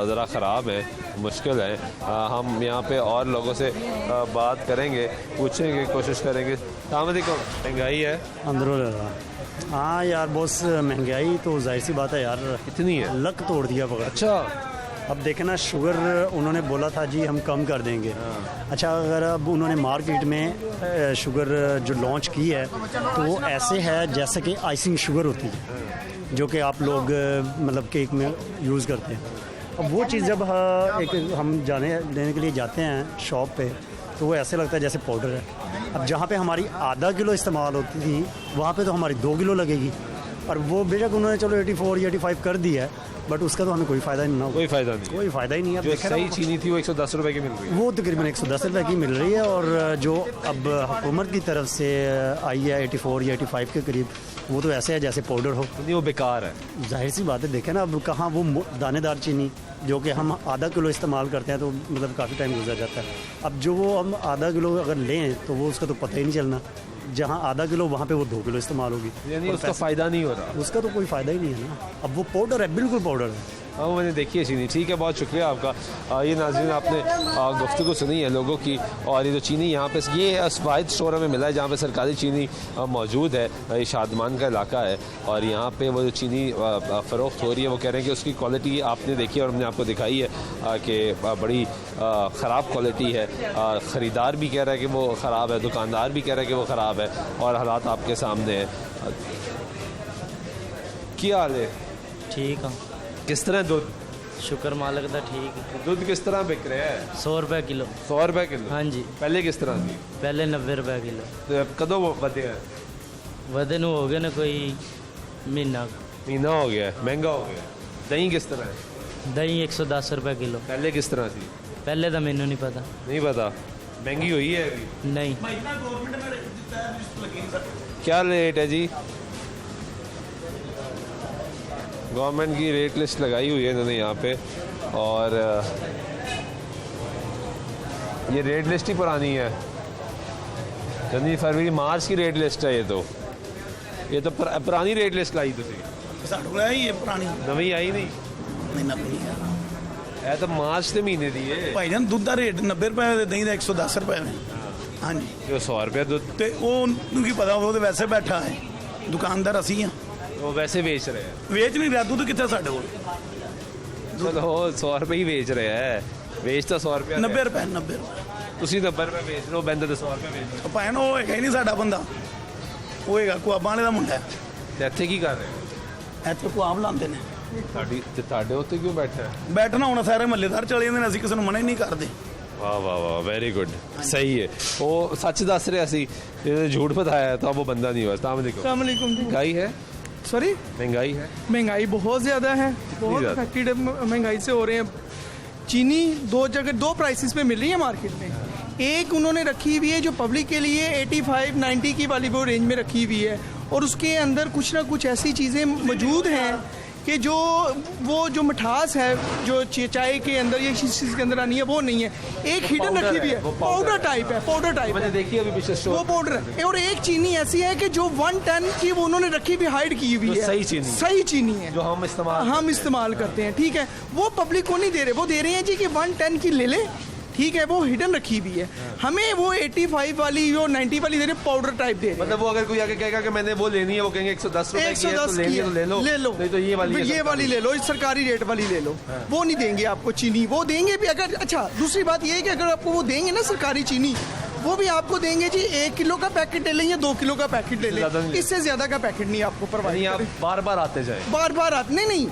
ज़रा ख़राब है, मुश्किल है। हम यहाँ पे और लोगों से बात करेंगे, पूछेंगे, कोशिश करेंगे। सलामुअलैकुम। महंगाई है अंदर हाँ यार, बहुत महंगाई तो जाहिर सी बात है यार, कितनी है? लक तोड़ दिया पकड़। अच्छा, अब देखे ना, शुगर उन्होंने बोला था जी हम कम कर देंगे। अच्छा, अगर अब उन्होंने मार्केट में शुगर जो लॉन्च की है तो वो ऐसे है जैसे कि आइसिंग शुगर होती है, जो कि आप लोग मतलब केक में यूज़ करते हैं। अब वो चीज़ जब एक हम लेने के लिए जाते हैं शॉप पे, तो वो ऐसे लगता है जैसे पाउडर है। अब जहाँ पे हमारी आधा किलो इस्तेमाल होती थी, वहाँ पे तो हमारी 2 किलो लगेगी। और वो बेशक उन्होंने चलो 84 या 85 कर दिया है, बट उसका तो हमें कोई फ़ायदा नहीं ना। कोई फ़ायदा नहीं, कोई फ़ायदा ही नहीं है। जो सही चीनी थी वो 110 रुपये की मिल रही है। वो तकरीबन 110 रुपये की मिल रही है, और जो अब हुकूमत की तरफ से आई है 84 या 85 के करीब, वो तो ऐसे है जैसे पाउडर हो। नहीं, वो बेकार है। जाहिर सी बात है, देखें ना अब कहाँ वो दानेदार चीनी जो कि हम आधा किलो इस्तेमाल करते हैं तो मतलब काफ़ी टाइम गुजर जाता है। अब जो वो हम आधा किलो अगर लें तो वो उसका तो पता ही नहीं चलना, जहाँ आधा किलो वहाँ पे वो 2 किलो इस्तेमाल होगी, यानी उसका फ़ायदा नहीं हो रहा। उसका तो कोई फ़ायदा ही नहीं है ना। अब वो पाउडर है, बिल्कुल पाउडर है। हाँ, मैंने देखी है चीनी। ठीक है, बहुत शुक्रिया आपका। ये नाज़रीन, आपने गुफ्तगू सुनी है लोगों की। और ये जो चीनी यहाँ पे, ये वाहिद स्टोर में मिला है जहाँ पे सरकारी चीनी मौजूद है। ये शादमान का इलाका है, और यहाँ पे वो जो चीनी फ़रोख्त हो रही है, वो कह रहे हैं कि उसकी क्वालिटी आपने देखी और हमने आपको दिखाई है कि बड़ी ख़राब क्वालिटी है। ख़रीदार भी कह रहा है कि वो ख़राब है, दुकानदार भी कह रहा है कि वो ख़राब है, और हालात आपके सामने हैं। क्या हाल है? ठीक है। किस तरह दूध? शुक्र मालिक दा ठीक है। दूध किस तरह बिक रहा है? 100 रुपए किलो। 100 रुपए किलो? हाँ जी। पहले किस तरह थी? पहले 90 रुपए किलो। तो अब कदों ਵਧਿਆ? ਵਧੇ ਨੂੰ हो गया ना कोई महीना हो गया, महंगा हो गया। दही किस तरह है? दही 110 रुपए किलो। पहले किस तरह थी? पहले तो मैनू नहीं पता। नहीं पता, महंगी हुई है अभी? नहीं। क्या रेट है जी? गवर्नमेंट की रेट लिस्ट लगाई हुई है इन्होंने यहाँ पे, और ये रेट लिस्ट ही पुरानी है। जनवरी फरवरी मार्च की रेट लिस्ट है ये तो पुरानी रेट लिस्ट लाई तुसी। नवी आई नहीं? ਇਹ ਤਾਂ ਮਾਰਚ ਦੇ ਮਹੀਨੇ ਦੀ ਹੈ ਭਾਈ ਜਾਨ। ਦੁੱਧ ਦਾ ਰੇਟ 90 ਰੁਪਏ, ਦਹੀਂ ਦਾ 110 ਰੁਪਏ ਨੇ। ਹਾਂਜੀ, ਜੋ 100 ਰੁਪਏ ਦੁੱਧ, ਤੇ ਉਹਨੂੰ ਕੀ ਪਤਾ, ਉਹ ਤੇ ਵੈਸੇ ਬੈਠਾ ਹੈ, ਦੁਕਾਨਦਾਰ ਅਸੀਂ ਆ। ਉਹ ਵੈਸੇ ਵੇਚ ਰਹੇ ਹੈ, ਵੇਚ ਨਹੀਂ ਰਿਹਾ ਦੁੱਧ, ਕਿੱਥੇ ਸਾਡੇ ਕੋਲ। ਚਲੋ 100 ਰੁਪਏ ਹੀ ਵੇਚ ਰਿਹਾ ਹੈ, ਵੇਚ ਤਾਂ 100 ਰੁਪਏ 90 ਰੁਪਏ 90 ਰੁਪਏ ਤੁਸੀਂ 90 ਰੁਪਏ ਵੇਚ ਰਹੇ ਹੋ, ਬੰਦੇ ਤਾਂ 100 ਰੁਪਏ ਵੇਚ ਰਹੇ ਭਾਈ ਜਾਨ। ਉਹ ਹੈਗਾ ਹੀ ਨਹੀਂ ਸਾਡਾ ਬੰਦਾ, ਉਹ ਹੈਗਾ ਕੁਆਬਾਂ ਵਾਲੇ ਦਾ ਮੁੰਡਾ। ਤੇ ਇੱਥੇ ਕੀ ਕਰ ਰਹੇ ਹੋ? ਇੱਥੇ ਕੁਆਬ ਲਾਉਂਦੇ ਨੇ। ਤੁਹਾਡੇ ਉੱਤੇ ਕਿਉਂ ਬੈਠਾ ਹੈ? ਬੈਠਣਾ ਹੁਣ ਸਾਰੇ ਮਹੱਲੇਦਾਰ ਚਲੇ ਜਾਂਦੇ ਨੇ, ਅਸੀਂ ਕਿਸੇ ਨੂੰ ਮਨਾ ਹੀ ਨਹੀਂ ਕਰਦੇ। वाह वाह वाह, वेरी गुड, सही है। वो सच दस रहा सी, झूठ बताया तो अब वो बंदा नहीं हुआ। अस्सलाम वालेकुम। महंगाई है? सॉरी, महंगाई है? महंगाई बहुत ज़्यादा है, बहुत अफेक्टेड महंगाई से हो रहे हैं। चीनी दो प्राइसेस पे मिल रही है मार्केट में। एक उन्होंने रखी हुई है जो पब्लिक के लिए 85-90 की वाली वो रेंज में रखी हुई है, और उसके अंदर कुछ ना कुछ ऐसी चीज़ें मौजूद हैं कि जो मिठास है जो चाय के अंदर या किसी चीज़ के अंदर आनी है वो नहीं है। एक हिडन रखी हुई है, पाउडर टाइप है, पाउडर टाइप मैंने देखी अभी पीछे वो पाउडर है। और एक चीनी ऐसी है कि जो 110 की वो उन्होंने रखी हुई हाइड की हुई है, सही चीनी है जो हम इस्तेमाल करते हैं। ठीक है, वो पब्लिक को नहीं दे रहे, वो दे रहे हैं जी कि 110 की ले ले, ठीक है, वो हिडन रखी हुई है। हमें वो 85 वाली जो 90 वाली दे रहे, पाउडर टाइप दे रहे। मतलब वो अगर कोई आके कहेगा कि मैंने वो लेनी है, वो कहेंगे 110 रुपए की है, तो लेनी है तो ले लो, नहीं तो ये वाली ले लो, सरकारी रेट वाली ले लो। वो नहीं देंगे आपको चीनी, वो देंगे भी अगर। अच्छा, दूसरी बात ये है कि अगर आपको वो देंगे ना सरकारी चीनी, वो भी आपको देंगे जी 1 किलो का पैकेट ले लें या 2 किलो का पैकेट ले लें, इससे ज्यादा का पैकेट नहीं आपको प्रोवाइड। आप बार बार आते जाए, बार आते नहीं,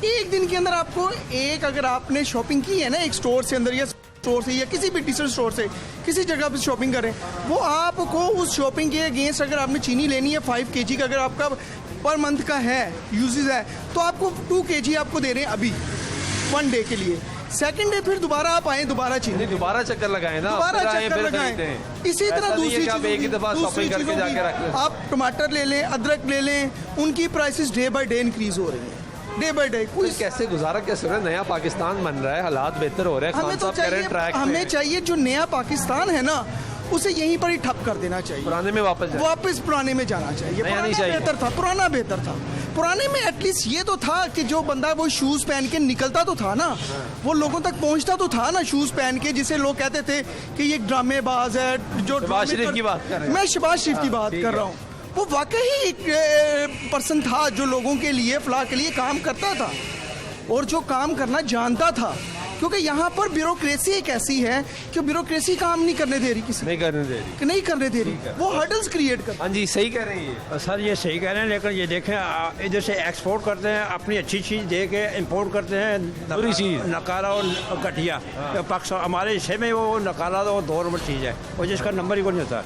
एक दिन के अंदर आपको एक, अगर आपने शॉपिंग की है ना एक स्टोर से अंदर या स्टोर से या किसी भी डिजिटल स्टोर से किसी जगह पर शॉपिंग करें, वो आपको उस शॉपिंग के अगेंस्ट अगर आपने चीनी लेनी है 5 kg का, अगर आपका पर मंथ का है यूजेज है, तो आपको 2 kg आपको दे रहे हैं अभी 1 डे के लिए। सेकंड डे फिर दोबारा आप आए, दोबारा चीनी, दोबारा चक्कर लगाए ना, दोबारा चक्कर लगाएं। इसी तरह दूसरी चीज़ों, आप टमाटर ले लें, अदरक ले लें, उनकी prices day by day increase हो रही हैं, डे बाय डे। कोई कैसे गुजारा कैसे हो रहा है? नया पाकिस्तान बन रहा है, हालात बेहतर हो रहे हैं, हमें तो चाहिए, हमें चाहिए जो नया पाकिस्तान है ना, उसे यहीं पर ही ठप कर देना चाहिए, पुराने में वापस पुराने में जाना चाहिए। बेहतर था, पुराना बेहतर था। पुराने में एटलीस्ट ये तो था कि जो बंदा वो शूज पहन के निकलता तो था ना, वो लोगों तक पहुंचता तो था ना शूज पहन के, जिसे लोग कहते थे कि ये ड्रामेबाज है। जो शहबाज शरीफ की बात कर रहे हैं, मैं शहबाज शरीफ की बात कर रहा हूँ। वो वाकई एक पर्सन था जो लोगों के लिए, फलाह के लिए काम करता था और जो काम करना जानता था। क्योंकि यहाँ पर ब्यूरोक्रेसी एक ऐसी है कि ब्यूरोक्रेसी काम नहीं करने दे रही, किसी नहीं करने दे रही, वो हर्डल्स क्रिएट कर। हाँ जी, सही कह रहे हैं सर, ये सही कह रहे हैं, लेकिन ये देखें इधर से एक्सपोर्ट करते हैं, अपनी अच्छी चीज़ दे के इम्पोर्ट करते हैं बुरी चीज़, नकारा और घटिया। पाकिस्तान हमारे हिस्से में वो नकारा तो 2 नंबर चीज़ है, और जिसका नंबर ही कोई नहीं होता।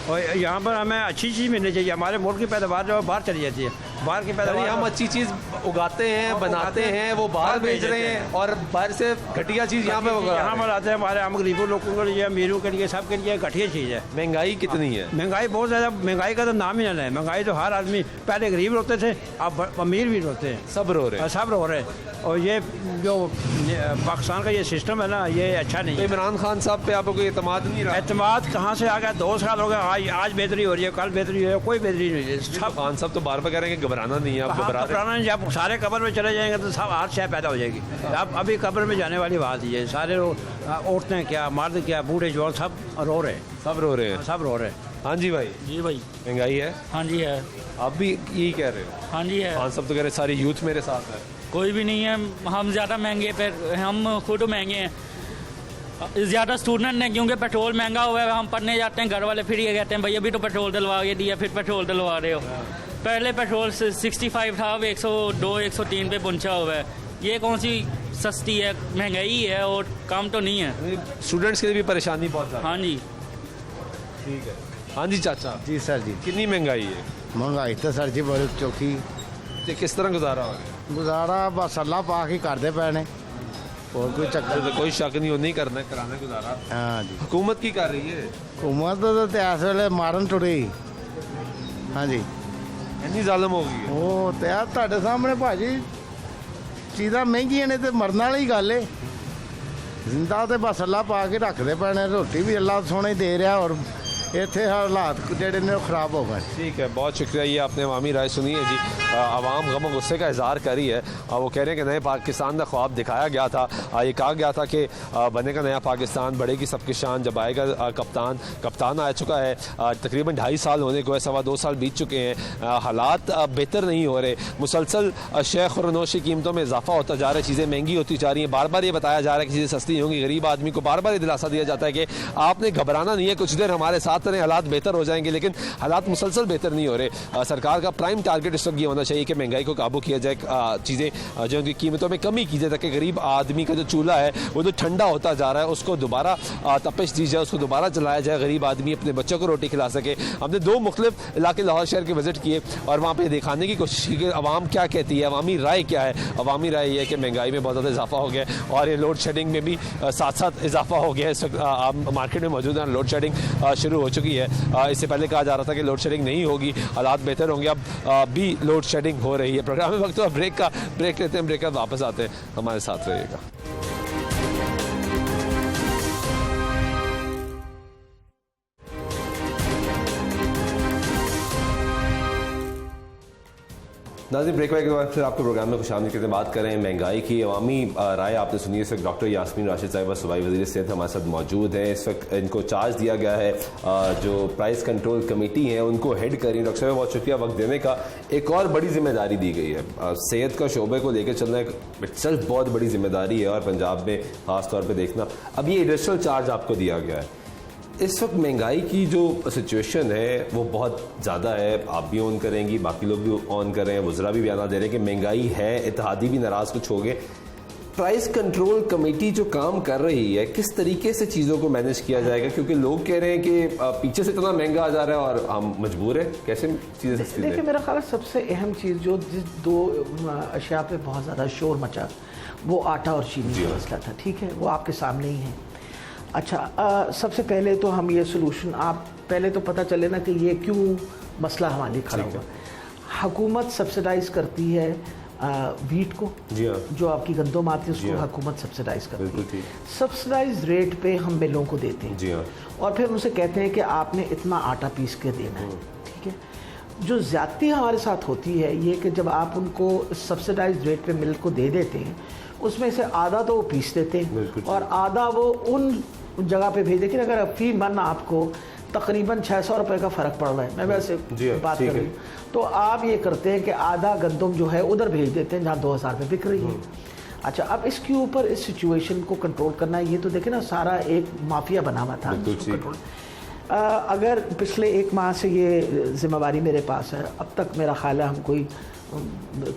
और यहाँ पर हमें अच्छी चीज़ मिलनी चाहिए। हमारे मुल्क की पैदावार जो बाहर चली जाती है, बाहर की पैदावार, हम अच्छी चीज़ उगाते हैं, बनाते हैं, वो बाहर भेज रहे हैं, और बाहर से घटिया चीज़ यहाँ पर आते हैं। हमारे हम गरीबों लोगों के लिए, अमीरों के लिए, सब के लिए घटिया चीज़ है। महंगाई कितनी है? महंगाई बहुत ज़्यादा, महंगाई का तो नाम ही ना है। महंगाई तो हर आदमी, पहले गरीब रोते थे, अब अमीर भी रोते हैं, सब रो रहे हैं। और ये जो पाकिस्तान का ये सिस्टम है ना, ये अच्छा नहीं है। इमरान खान साहब पे आपको कोई एतमाद नहीं रहा? एतमाद कहाँ से आ गया? 2 साल हो गए, आज बेहतरी हो रही है, कल बेहतरी हो रही है, कोई बेहतरी नहीं है। सब खान साहब तो बार बार कह रहे हैं कि घबराना नहीं है, आप घबराना नहीं। जब सारे कब्र में चले जाएंगे तो सब हर शय पैदा हो जाएगी। अब अभी कब्र में जाने वाली बात ही है। सारे लोग, औरतें क्या, मर्द क्या, बूढ़े जवान, सब रो रहे हैं, सब रो रहे हैं, सब रो रहे हैं। हाँ जी भाई। जी भाई, महंगाई है? हाँ जी है। आप भी यही कह रहे हो? हाँ जी है। खान साहब तो कह रहे सारी यूथ मेरे साथ है। कोई भी नहीं है, हम ज़्यादा महंगे पे, हम खुद महंगे हैं, ज़्यादा स्टूडेंट हैं, क्योंकि पेट्रोल महंगा हुआ है। हम पढ़ने जाते हैं, घर वाले फिर ये कहते हैं भाई अभी तो पेट्रोल डलवा के दिया, फिर पेट्रोल डलवा रहे हो। पहले पेट्रोल 65 था, अब 102 103 पे पहुंचा हुआ है। ये कौन सी सस्ती है? महंगाई है और काम तो नहीं है। स्टूडेंट्स के लिए भी परेशानी बहुत है। हाँ जी, ठीक है। हाँ जी चाचा जी। सर जी, कितनी महंगाई है? महंगाई तो सर जी बड़ी चौकी। किस तरह गुजारा हो? गुजारा बस अल्लाह पाक ही करते पे ने, और कोई चक्कर तो कोई शक नहीं हो, नहीं करना कराना गुजारा। हाँ जी। हुकूमत की कर रही है? हुकूमत तो इस वेले मारन टुरी। हाँ जी, इतनी जालम हो गई है वो तो यार ਤੁਹਾਡੇ ਸਾਹਮਣੇ ਭਾਜੀ ਚੀਜ਼ਾਂ ਮਹਿੰਗੀਆਂ ਨੇ ਤੇ ਮਰਨ ਵਾਲੀ ਗੱਲ ਏ। ਜ਼ਿੰਦਾ ਤੇ ਬਸ ਅੱਲਾ ਪਾ ਕੇ ਰੱਖਦੇ ਪਏ ਨੇ, ਰੋਟੀ ਵੀ ਅੱਲਾ ਸੋਹਣੀ ਦੇ ਰਿਹਾ, और इतने हालात जेडे ने खराब हो गए। ठीक है, बहुत शुक्रिया। ये आपने अवामी राय सुनी है जी। आवाम गम गुस्से का इजहार करी है, वो कह रहे हैं कि नए पाकिस्तान का ख्वाब दिखाया गया था। ये कहा गया था कि बनेगा नया पाकिस्तान, बढ़ेगी सबकी शान, जब आएगा कप्तान आ चुका है। तकरीबन 2.5 साल होने को है, 2.25 साल बीत चुके हैं। हालात बेहतर नहीं हो रहे, मुसलसल शेख और नोश की कीमतों में इजाफा होता जा रहा है, चीज़ें महंगी होती जा रही हैं। बार बार ये बताया जा रहा है कि चीज़ें सस्ती होंगी। गरीब आदमी को बार बार ये दिलासा दिया जाता है कि आपने घबराना नहीं है, कुछ देर हमारे साथ रहे, हालात बेहतर हो जाएंगे। लेकिन हालात मुसलसल बेहतर नहीं हो रहे। सरकार का प्राइम टारगेट इस वक्त ये होना चाहिए कि महंगाई को काबू किया जाए, चीज़ें जो उनकी कीमतों में कमी की जाए, ताकि गरीब आदमी का जो चूल्हा है वो जो ठंडा होता जा रहा है उसको दोबारा तपिश दी जाए, उसको दोबारा चलाया जाए, गरीब आदमी अपने बच्चों को रोटी खिला सके। हमने 2 मुख्तलिफ इलाके लाहौर शहर के विजिट किए और वहाँ पर दिखाने की कोशिश की कि अवाम क्या कहती है, अवामी राय क्या है। अवामी राय ये है कि महंगाई में बहुत ज़्यादा इजाफा हो गया और ये लोड शेडिंग में भी साथ साथ इजाफा हो गया है। इस वक्त मार्केट में मौजूद है, लोड शेडिंग शुरू हो चुकी है। इससे पहले कहा जा रहा था कि लोड शेडिंग नहीं होगी, हालात बेहतर होंगे, अब भी लोड शेडिंग हो रही है। प्रोग्राम में वक्त ब्रेक लेते हैं, ब्रेक का वापस आते हैं, हमारे साथ रहिएगा। नाज़रीन, ब्रेक के बाद फिर आपके प्रोग्राम में खुशामदीद करते बात करें महंगाई की। अवामी राय आपने सुनी। इस वक्त डॉक्टर यास्मीन राशिद साहिबा सूबाई वज़ीर सेहत हमारे साथ मौजूद हैं। इस वक्त इनको चार्ज दिया गया है, जो प्राइस कंट्रोल कमेटी है उनको हेड कर रही है। डॉक्टर साहब बहुत शुक्रिया वक्त देने का। एक और बड़ी जिम्मेदारी दी गई है, सेहत का शोबे को लेकर चलना एक इटसेल्फ बहुत बड़ी जिम्मेदारी है, और पंजाब में ख़ास तौर पर देखना। अब ये एडिशनल चार्ज आपको दिया गया है। इस वक्त महंगाई की जो सिचुएशन है वो बहुत ज़्यादा है, आप भी ऑन करेंगी, बाकी लोग भी ऑन कर रहे हैं, वज़रा भी बयान दे रहे हैं कि महंगाई है, इत्तेहादी भी नाराज़ कुछ हो गए। प्राइस कंट्रोल कमेटी जो काम कर रही है, किस तरीके से चीज़ों को मैनेज किया जाएगा? क्योंकि लोग कह रहे हैं कि पीछे से इतना महंगा आ जा रहा है और हम मजबूर है, कैसे चीज़ें सस्ती देखिए, मेरा ख्याल है सबसे अहम चीज़ जो जिस दो अशिया पे बहुत ज़्यादा शोर मचा, वो आटा और चीनी का मसला था। ठीक है, वो आपके सामने ही है। अच्छा, सबसे पहले तो हम ये सोल्यूशन, आप पहले तो पता चले ना कि ये क्यों मसला हमारे लिए खड़ा हुआ। हुकूमत सब्सिडाइज करती है वीट को, जो आपकी गंदम आती है उसको हुकूमत सब्सिडाइज करती है। सब्सिडाइज रेट पे हम मिलों को देते हैं और फिर उनसे कहते हैं कि आपने इतना आटा पीस के देना है। ठीक है, जो ज़्यादती हमारे साथ होती है ये कि जब आप उनको सब्सिडाइज रेट पे मिल को दे देते हैं, उसमें से आधा तो वो पीस देते हैं और आधा वो उन जगह पे भेज देते। अगर फी मन आपको तकरीबन 600 रुपये का फ़र्क पड़ रहा है, मैं वैसे बात कर रही हूँ, तो आप ये करते हैं कि आधा गंदम जो है उधर भेज देते हैं जहाँ 2000 रुपये बिक रही है। अच्छा, अब इसके ऊपर इस सिचुएशन को कंट्रोल करना है, ये तो देखे ना सारा एक माफिया बना हुआ था कंट्रोल। अगर पिछले 1 माह से ये जिम्मेवारी मेरे पास है, अब तक मेरा ख्याल है हम कोई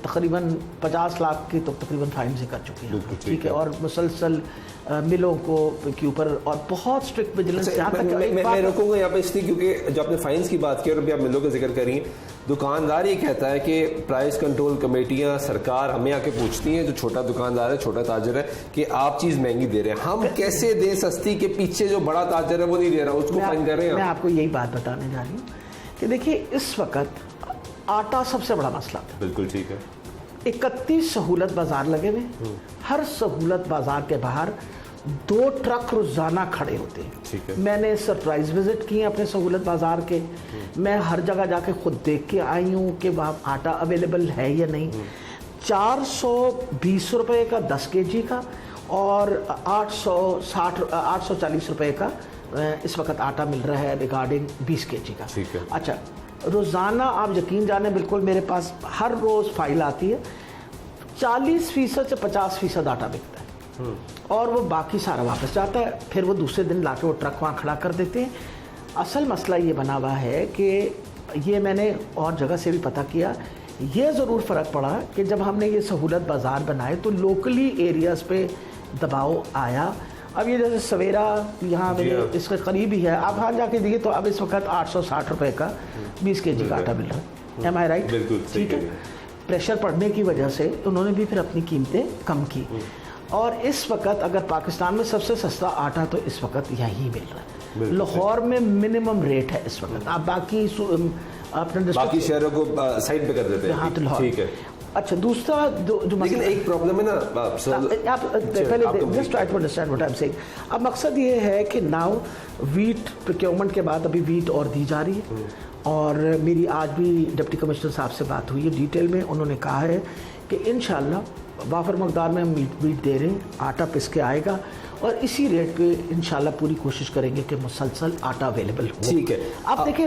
तकरीबन 50 लाख की तो तकरीबन फाइन से कर चुके हैं। ठीक है, और मुसलसल मिलों को के ऊपर और बहुत स्ट्रिक्ट विजिलेंस। मैं रोकूंगा यहाँ पे इसलिए क्योंकि जो आपने फाइन्स की बात की और अभी आप मिलों का जिक्र करी, दुकानदार ये कहता है कि प्राइस कंट्रोल कमेटियाँ, सरकार हमें आके पूछती हैं, जो छोटा दुकानदार है, छोटा ताजर है, कि आप चीज़ महंगी दे रहे हैं, हम कैसे दें सस्ती, के पीछे जो बड़ा ताजर है वो नहीं दे रहा, उसको फाइन कर रहे हैं। मैं आपको यही बात बताने जा रही हूँ कि देखिए, इस वक्त आटा सबसे बड़ा मसला था। बिल्कुल ठीक है। 31 सहूलत बाजार लगे हुए, हर सहूलत बाजार के बाहर 2 ट्रक रोजाना खड़े होते हैं। ठीक है। मैंने सरप्राइज विजिट किए अपने सहूलत बाजार के, मैं हर जगह जाके खुद देख के आई हूँ कि वहाँ आटा अवेलेबल है या नहीं। 420 रुपये का 10 kg का और 840 रुपये का इस वक्त आटा मिल रहा है रिगार्डिंग 20 kg का। ठीक है। अच्छा, रोज़ाना आप यकीन जाने, बिल्कुल मेरे पास हर रोज़ फाइल आती है, 40% से 50% आटा बिकता है और वो बाकी सारा वापस जाता है। फिर वो दूसरे दिन लाके वो ट्रक वहाँ खड़ा कर देते हैं। असल मसला ये बना हुआ है कि ये मैंने और जगह से भी पता किया, ये ज़रूर फ़र्क पड़ा कि जब हमने ये सहूलत बाज़ार बनाए तो लोकली एरियाज़ पे दबाव आया। अब ये जैसे सवेरा यहाँ मेरे इसके करीब ही है, आप वहाँ जाके देखिए तो अब इस वक्त 860 रुपये का 20 kg का आटा मिल रहा है। एम आई राइट? बिल्कुल ठीक है। प्रेशर पड़ने की वजह से उन्होंने भी फिर अपनी कीमतें कम की और इस वक्त अगर पाकिस्तान में सबसे सस्ता आटा तो इस वक्त यहीं मिल रहा है। लाहौर में मिनिमम रेट है इस वक्त। आप बाकी शहरों को साइड पे कर देते हैं। हाँ, तो लाहौर। ठीक है। अच्छा, दूसरा जो लेकिन एक प्रॉब्लम है ना, आप पहले just try to understand what I am saying. अब मकसद ये है कि नाउ वीट प्रोक्योरमेंट के बाद अभी वीट और दी जा रही है और मेरी आज भी डिप्टी कमिश्नर साहब से बात हुई है डिटेल में। उन्होंने कहा है कि इंशाल्लाह वाफर मकदार में हम वीट दे रहे हैं, आटा पिस के आएगा और इसी रेट पे इंशाल्लाह पूरी कोशिश करेंगे कि मुसलसल आटा अवेलेबल हो। ठीक है। आप देखिए,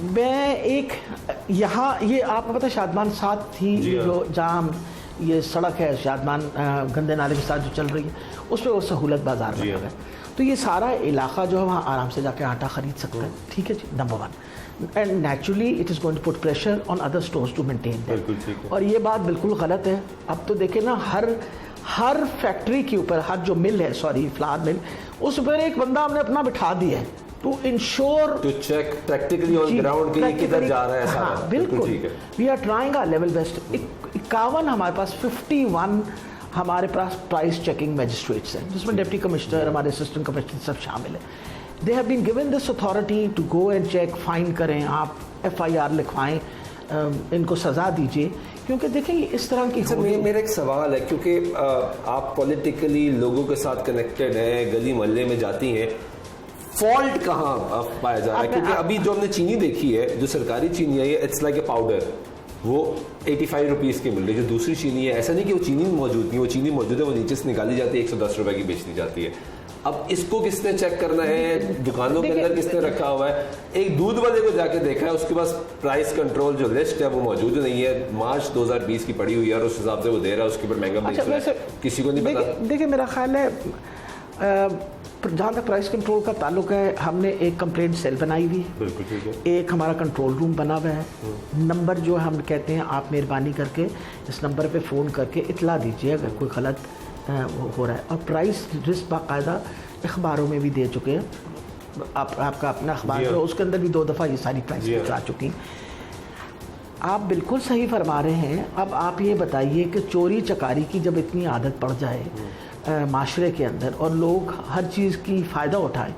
मैं एक यहाँ ये आपको पता है शादमान साथ थी जो जहाँ ये सड़क है शादमान गंदे नाले के साथ जो चल रही है, उस पर वो सहूलत बाजार बना है, तो ये सारा इलाका जो है वहाँ आराम से जाके आटा खरीद सकता है। ठीक है जी, number 1। And naturally it is going to put pressure on other stores to maintain that. और ये बात बिल्कुल गलत है। अब तो देखे ना, हर फैक्ट्री के ऊपर, हर जो मिल है, सॉरी फ्लावर मिल, उस पर एक बंदा हमने अपना बिठा दिया है to ensure, to check practically on ground कि किधर जा रहा है सारा। हाँ, बिल्कुल। We are trying our level best. 51 हमारे पास 51 हमारे पास प्राइस चेकिंग मजिस्ट्रेट्स हैं, जिसमें डिप्टी कमिश्नर, हमारे असिस्टेंट कमिश्नर सब शामिल हैं। They have been given this authority to go and check, fine करें, आप FIR लिखवाएं, इनको सज़ा दीजिए, क्योंकि देखिए इस तरह की। सर मेरा एक सवाल है, क्योंकि आप पॉलिटिकली लोगों के साथ कनेक्टेड हैं, गली मोहल्ले में जाती हैं, फॉल्ट कहाँ पाया जा रहा है? क्योंकि अभी जो हमने चीनी देखी है, जो सरकारी चीनी है, इट्स लाइक ए पाउडर, वो 85 रुपीज़ की मिल रही है। जो दूसरी चीनी है, ऐसा नहीं कि वो चीनी मौजूद नहीं, वो चीनी मौजूद है, वो नीचे से निकाली जाती है, 110 रुपये की बेच दी जाती है। अब इसको किसने चेक करना है? दुकानों के अंदर किसने रखा हुआ है? एक दूध वाले को जाके देखा है, उसके पास प्राइस कंट्रोल जो लिस्ट है वो मौजूद नहीं है, मार्च 2020 की पड़ी हुई है और उस हिसाब से वो दे रहा है, उसके ऊपर महंगा बेच रहा है, किसी को नहीं पता। देखिए मेरा ख्याल है जहाँ तक प्राइस कंट्रोल का ताल्लुक है, हमने एक कंप्लेंट सेल बनाई हुई है, बिल्कुल ठीक है। एक हमारा कंट्रोल रूम बना हुआ है। नंबर जो हम कहते हैं, आप मेहरबानी करके इस नंबर पे फ़ोन करके इतला दीजिए अगर कोई गलत हो रहा है। और प्राइस लिस्ट बाकायदा अखबारों में भी दे चुके हैं, आपका अपना अखबार है उसके अंदर भी 2 दफ़ा ये सारी प्राइस लिस्ट आ चुकी। आप बिल्कुल सही फरमा रहे हैं। अब आप ये बताइए कि चोरी चकारी की जब इतनी आदत पड़ जाए माशरे के अंदर और लोग हर चीज़ की फ़ायदा उठाएं,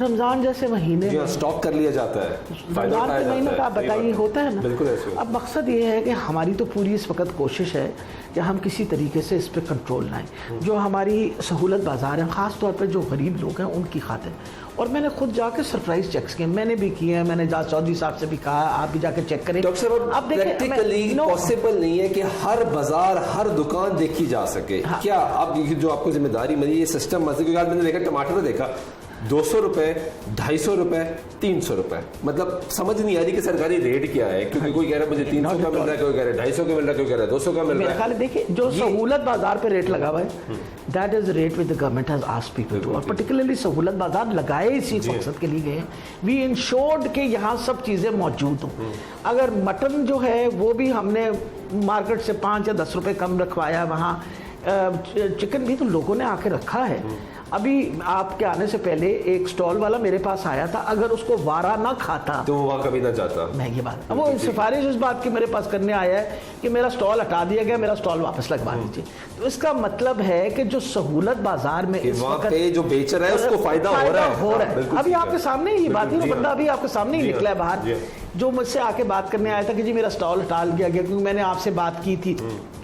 रमज़ान जैसे महीने में स्टॉक कर लिया जाता है, रमज़ान के महीने का आप बताइए होता है ना। बिल्कुल ऐसे। अब मकसद ये है कि हमारी तो पूरी इस वक्त कोशिश है कि हम किसी तरीके से इस पर कंट्रोल लाएं। जो हमारी सहूलत बाज़ार हैं, ख़ास तौर पर जो गरीब लोग हैं उनकी खातिर, और मैंने खुद जाके सरप्राइज चेक्स किए, मैंने भी किए हैं, मैंने जाज चौधरी साहब से भी कहा आप भी जाके चेक करें। डॉक्टर साहब, अब प्रैक्टिकली पॉसिबल नहीं है कि हर बाजार हर दुकान देखी जा सके। हाँ। क्या अब जो आपको जिम्मेदारी मिली, ये सिस्टम क्योंकि आज मैंने देखा टमाटर देखा 200 रुपए, 250 रुपए, 300 रुपए, मतलब समझ नहीं आ रही कि सरकारी रेट क्या है, क्योंकि कोई कह रहा है मुझे 300 का मिल रहा है, कोई कह रहा है 250 का मिल रहा है, कोई कह रहा है 200 का मिल रहा है। ख्याल देखिए जो सहूलत बाजार पे रेट लगा हुआ है, that is rate with the government has asked people to, और पर्टिकुलरली सहूलत बाजार लगाए इसी मकसद के लिए गए। वी इंश्योर्ड कि यहाँ सब चीज़ें मौजूद हों। अगर मटन जो है वो भी हमने मार्केट से 5 या 10 रुपए कम रखवाया, वहाँ चिकन भी तो लोगों ने आके रखा है। अभी आपके आने से पहले एक स्टॉल वाला मेरे पास आया था, अगर उसको वारा ना खाता तो वो वहाँ कभी ना जाता। मैं ये बात, वो सिफारिश इस बात की मेरे पास करने आया है कि मेरा स्टॉल हटा दिया गया, मेरा स्टॉल वापस लगवा दीजिए। तो इसका मतलब है कि जो सहूलत बाजार में इस वक्त जो बेच रहा है उसको फायदा हो रहा है। अभी आपके सामने ये बात ही, बंदा अभी आपके सामने ही निकला है बाहर, जो मुझसे आके बात करने आया था कि जी मेरा स्टॉल हटा दिया गया, क्योंकि मैंने आपसे बात की थी।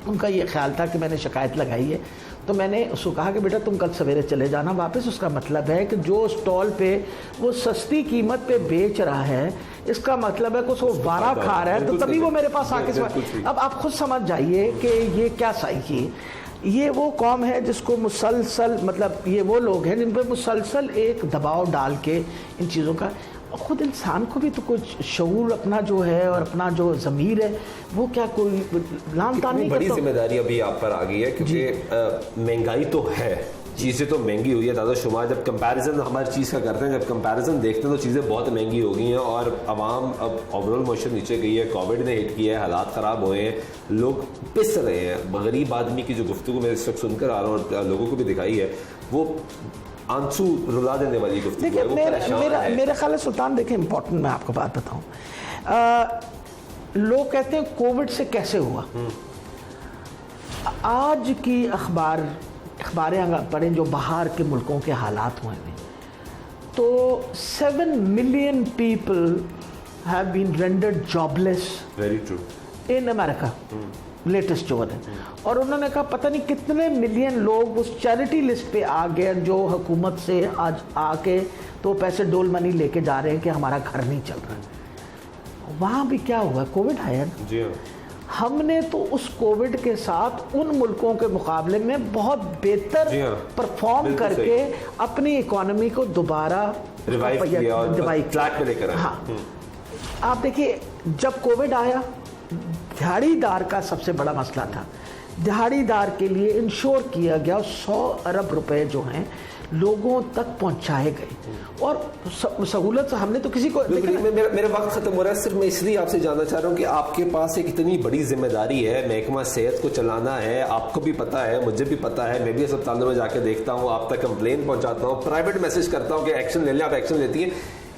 उनका ये ख्याल था कि मैंने शिकायत लगाई है, तो मैंने उसको कहा कि बेटा तुम कल सवेरे चले जाना वापस। उसका मतलब है कि जो स्टॉल पे वो सस्ती कीमत पे बेच रहा है, इसका मतलब है कि उसको वारा खा रहा है, तो तभी वो मेरे पास आके। अब आप खुद समझ जाइए कि ये क्या साइकी, ये वो कौम है जिसको मुसलसल, मतलब ये वो लोग हैं जिन पर मुसलसल एक दबाव डाल के इन चीज़ों का, खुद इंसान को भी तो कुछ शऊर अपना जो है और अपना जो ज़मीर है वो क्या कोई लान तान नहीं करता। बड़ी जिम्मेदारी अभी आप पर आ गई है, क्योंकि महंगाई तो है, चीज़ें तो महंगी हुई है दादा शुमार। जब कंपैरिजन हमारी चीज़ का करते हैं, जब कंपैरिजन देखते हैं तो चीज़ें बहुत महंगी हो गई हैं और आवाम अब ओवरऑल मोशन नीचे गई है। कोविड ने हिट किया है, हालात ख़राब हुए हैं, लोग पिस रहे हैं। गरीब आदमी की जो गुफ्तगू मैं इस वक्त सुनकर आ रहा हूँ और लोगों को भी दिखाई है, वो आंसू रुला देने वाली गुफ्तगू है। मेरा ख्याल है सुल्तान, देखें इंपॉर्टेंट मैं आपको बात बताऊं, लोग कहते हैं कोविड से कैसे हुआ। आज की अखबारें पढ़ें जो बाहर के मुल्कों के हालात हुए हैं, तो 7 million people have been rendered jobless in America, latest जो है। और उन्होंने कहा पता नहीं कितने मिलियन लोग उस चैरिटी लिस्ट पे आ गए जो हुकूमत से आज आके तो पैसे डोल मनी लेके जा रहे हैं कि हमारा घर नहीं चल रहा है। वहाँ भी क्या हुआ, कोविड आया ना जी। हमने तो उस कोविड के साथ उन मुल्कों के मुकाबले में बहुत बेहतर परफॉर्म करके अपनी इकोनॉमी को दोबारा रिवाइव किया। हाँ, आप देखिए जब कोविड आया, दिहाड़ीदार का सबसे बड़ा मसला था। दिहाड़ीदार के लिए इंश्योर किया गया 100 अरब रुपए जो हैं लोगों तक पहुंचाए गए, और सहूलत से हमने तो किसी को। मेरा वक्त खत्म हो रहा है, सिर्फ मैं इसलिए आपसे जानना चाह रहा हूँ कि आपके पास एक इतनी बड़ी जिम्मेदारी है, महकमा सेहत को चलाना है, आपको भी पता है, मुझे भी पता है, मैं भी अस्पतालों में जाके देखता हूँ, आप तक कंप्लेन पहुंचाता हूँ, प्राइवेट मैसेज करता हूँ कि एक्शन ले लें, आप एक्शन लेती हैं।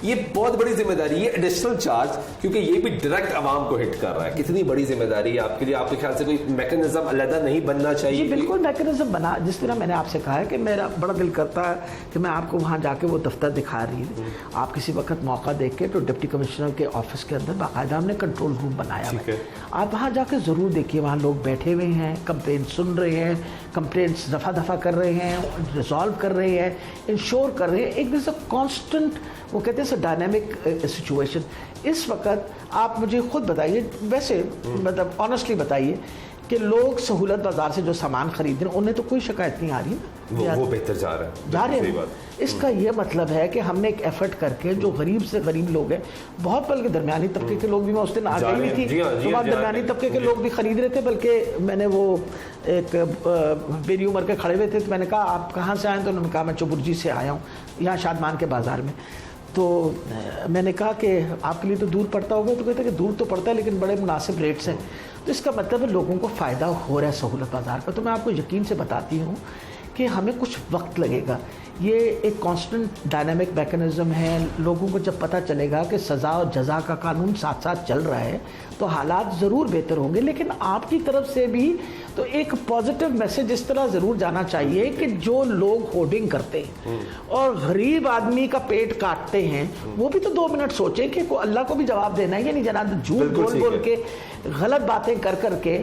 ये बहुत बड़ी जिम्मेदारी है, एडिशनल चार्ज, क्योंकि ये भी डायरेक्ट आवाम को हिट कर रहा है। कितनी बड़ी जिम्मेदारी है आपके लिए, आपके ख्याल से कोई मैकेनिज्म अलग नहीं बनना चाहिए? जी बिल्कुल मैकेनिज्म बना। जिस तरह मैंने आपसे कहा है कि मेरा बड़ा दिल करता है कि मैं आपको वहाँ जाके वो दफ्तर दिखा रही है, आप किसी वक्त मौका देख के तो डिप्टी कमिश्नर के ऑफिस के अंदर बाकायदा हमने कंट्रोल रूम बनाया है, आप वहाँ जाके ज़रूर देखिए। वहाँ लोग बैठे हुए हैं, कंप्लेंट सुन रहे हैं, कंप्लेंट्स दफ़ा कर रहे हैं, रिजॉल्व कर रहे हैं, इंश्योर कर रहे हैं। एक दिस कॉन्स्टेंट, वो कहते हैं डायनामिक सिचुएशन। इस वक्त आप मुझे खुद बताइए, वैसे मतलब ऑनेस्टली बताइए कि लोग सहूलत बाजार से जो सामान खरीद रहे हैं उन्हें तो कोई शिकायत नहीं आ रही ना, वो बेहतर जा रहा है। इसका ये मतलब है कि हमने एक एफर्ट करके जो गरीब से गरीब लोग हैं, बहुत बल्कि दरमियानी तबके के लोग भी, मैं उस दिन आ गई थी तो वहाँ दरमियानी तबके के लोग भी खरीद रहे थे, बल्कि मैंने वो एक मेरी उम्र के खड़े हुए थे तो मैंने कहा आप कहाँ से आए, तो उन्होंने कहा मैं चौबुर्जी से आया हूँ, यहाँ शादमान के बाज़ार में। तो मैंने कहा कि आपके लिए तो दूर पड़ता होगा, तो कहते हैं कि दूर तो पड़ता है लेकिन बड़े मुनासिब रेट्स हैं। तो इसका मतलब है लोगों को फ़ायदा हो रहा है सहूलत बाज़ार का। तो मैं आपको यकीन से बताती हूँ कि हमें कुछ वक्त लगेगा, ये एक कांस्टेंट डायनामिक मैकेनिज़्म है। लोगों को जब पता चलेगा कि सज़ा और जज़ा का कानून साथ साथ चल रहा है तो हालात ज़रूर बेहतर होंगे। लेकिन आपकी तरफ से भी तो एक पॉजिटिव मैसेज इस तरह ज़रूर जाना चाहिए कि जो लोग होर्डिंग करते हैं और गरीब आदमी का पेट काटते हैं, वो भी तो 2 मिनट सोचें कि अल्लाह को भी जवाब देना है या नहीं जनाब। झूठ बोल बोल के, गलत बातें कर कर के,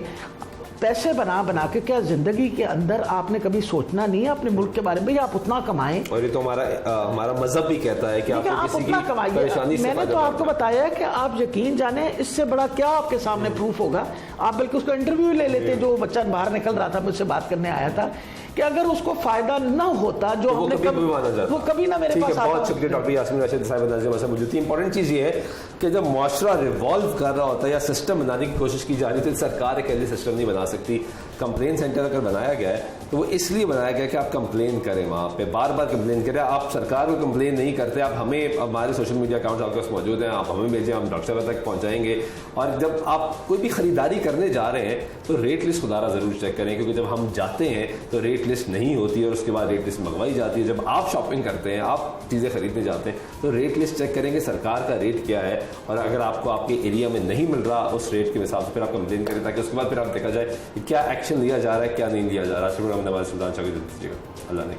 पैसे बना बना के, क्या जिंदगी के अंदर आपने कभी सोचना नहीं है अपने मुल्क के बारे में? आप उतना कमाएं, और ये तो हमारा मजहब भी कहता है कि आप किसी उतना की कमाइए। परेशानी से मैंने तो आपको बताया है कि आप यकीन जाने, इससे बड़ा क्या आपके सामने प्रूफ होगा। आप बल्कि उसका इंटरव्यू ले लेते, जो बच्चा बाहर निकल रहा था मुझसे बात करने आया था, कि अगर उसको फायदा न होता जो हमने वो कभी ना मेरे पास आता। बहुत शुक्रिया डॉक्टर यास्मीन राशिद साहिबा मौजूद थी। इंपॉर्टेंट चीज़ ये है कि जब मुआशरा रिवॉल्व कर रहा होता है या सिस्टम बनाने की कोशिश की जा रही है तो सरकार अकेले सिस्टम नहीं बना सकती। कंप्लेन सेंटर अगर बनाया गया है तो वो इसलिए बनाया गया कि आप कंप्लेन करें, वहाँ पे बार बार कंप्लेन करें। आप सरकार को कंप्लेन नहीं करते, आप हमें, हमारे सोशल मीडिया अकाउंट आपके पास मौजूद हैं, आप हमें भेजें, हम डॉक्टर साहब तक पहुँचाएंगे। और जब आप कोई भी ख़रीदारी करने जा रहे हैं तो रेट लिस्ट खुदारा ज़रूर चेक करें, क्योंकि जब हम जाते हैं तो रेट लिस्ट नहीं होती है और उसके बाद रेट लिस्ट मंगवाई जाती है। जब आप शॉपिंग करते हैं, आप चीज़ें खरीदने जाते हैं तो रेट लिस्ट चेक करेंगे सरकार का रेट क्या है, और अगर आपको आपके एरिया में नहीं मिल रहा उस रेट के हिसाब से फिर आप कंप्लेन करें, ताकि उसके बाद फिर आप देखा जाए कि क्या एक्शन लिया जा रहा है, क्या नहीं लिया जा रहा है। शुक्रिया, नवाज सुल्तान, अल्लाह ने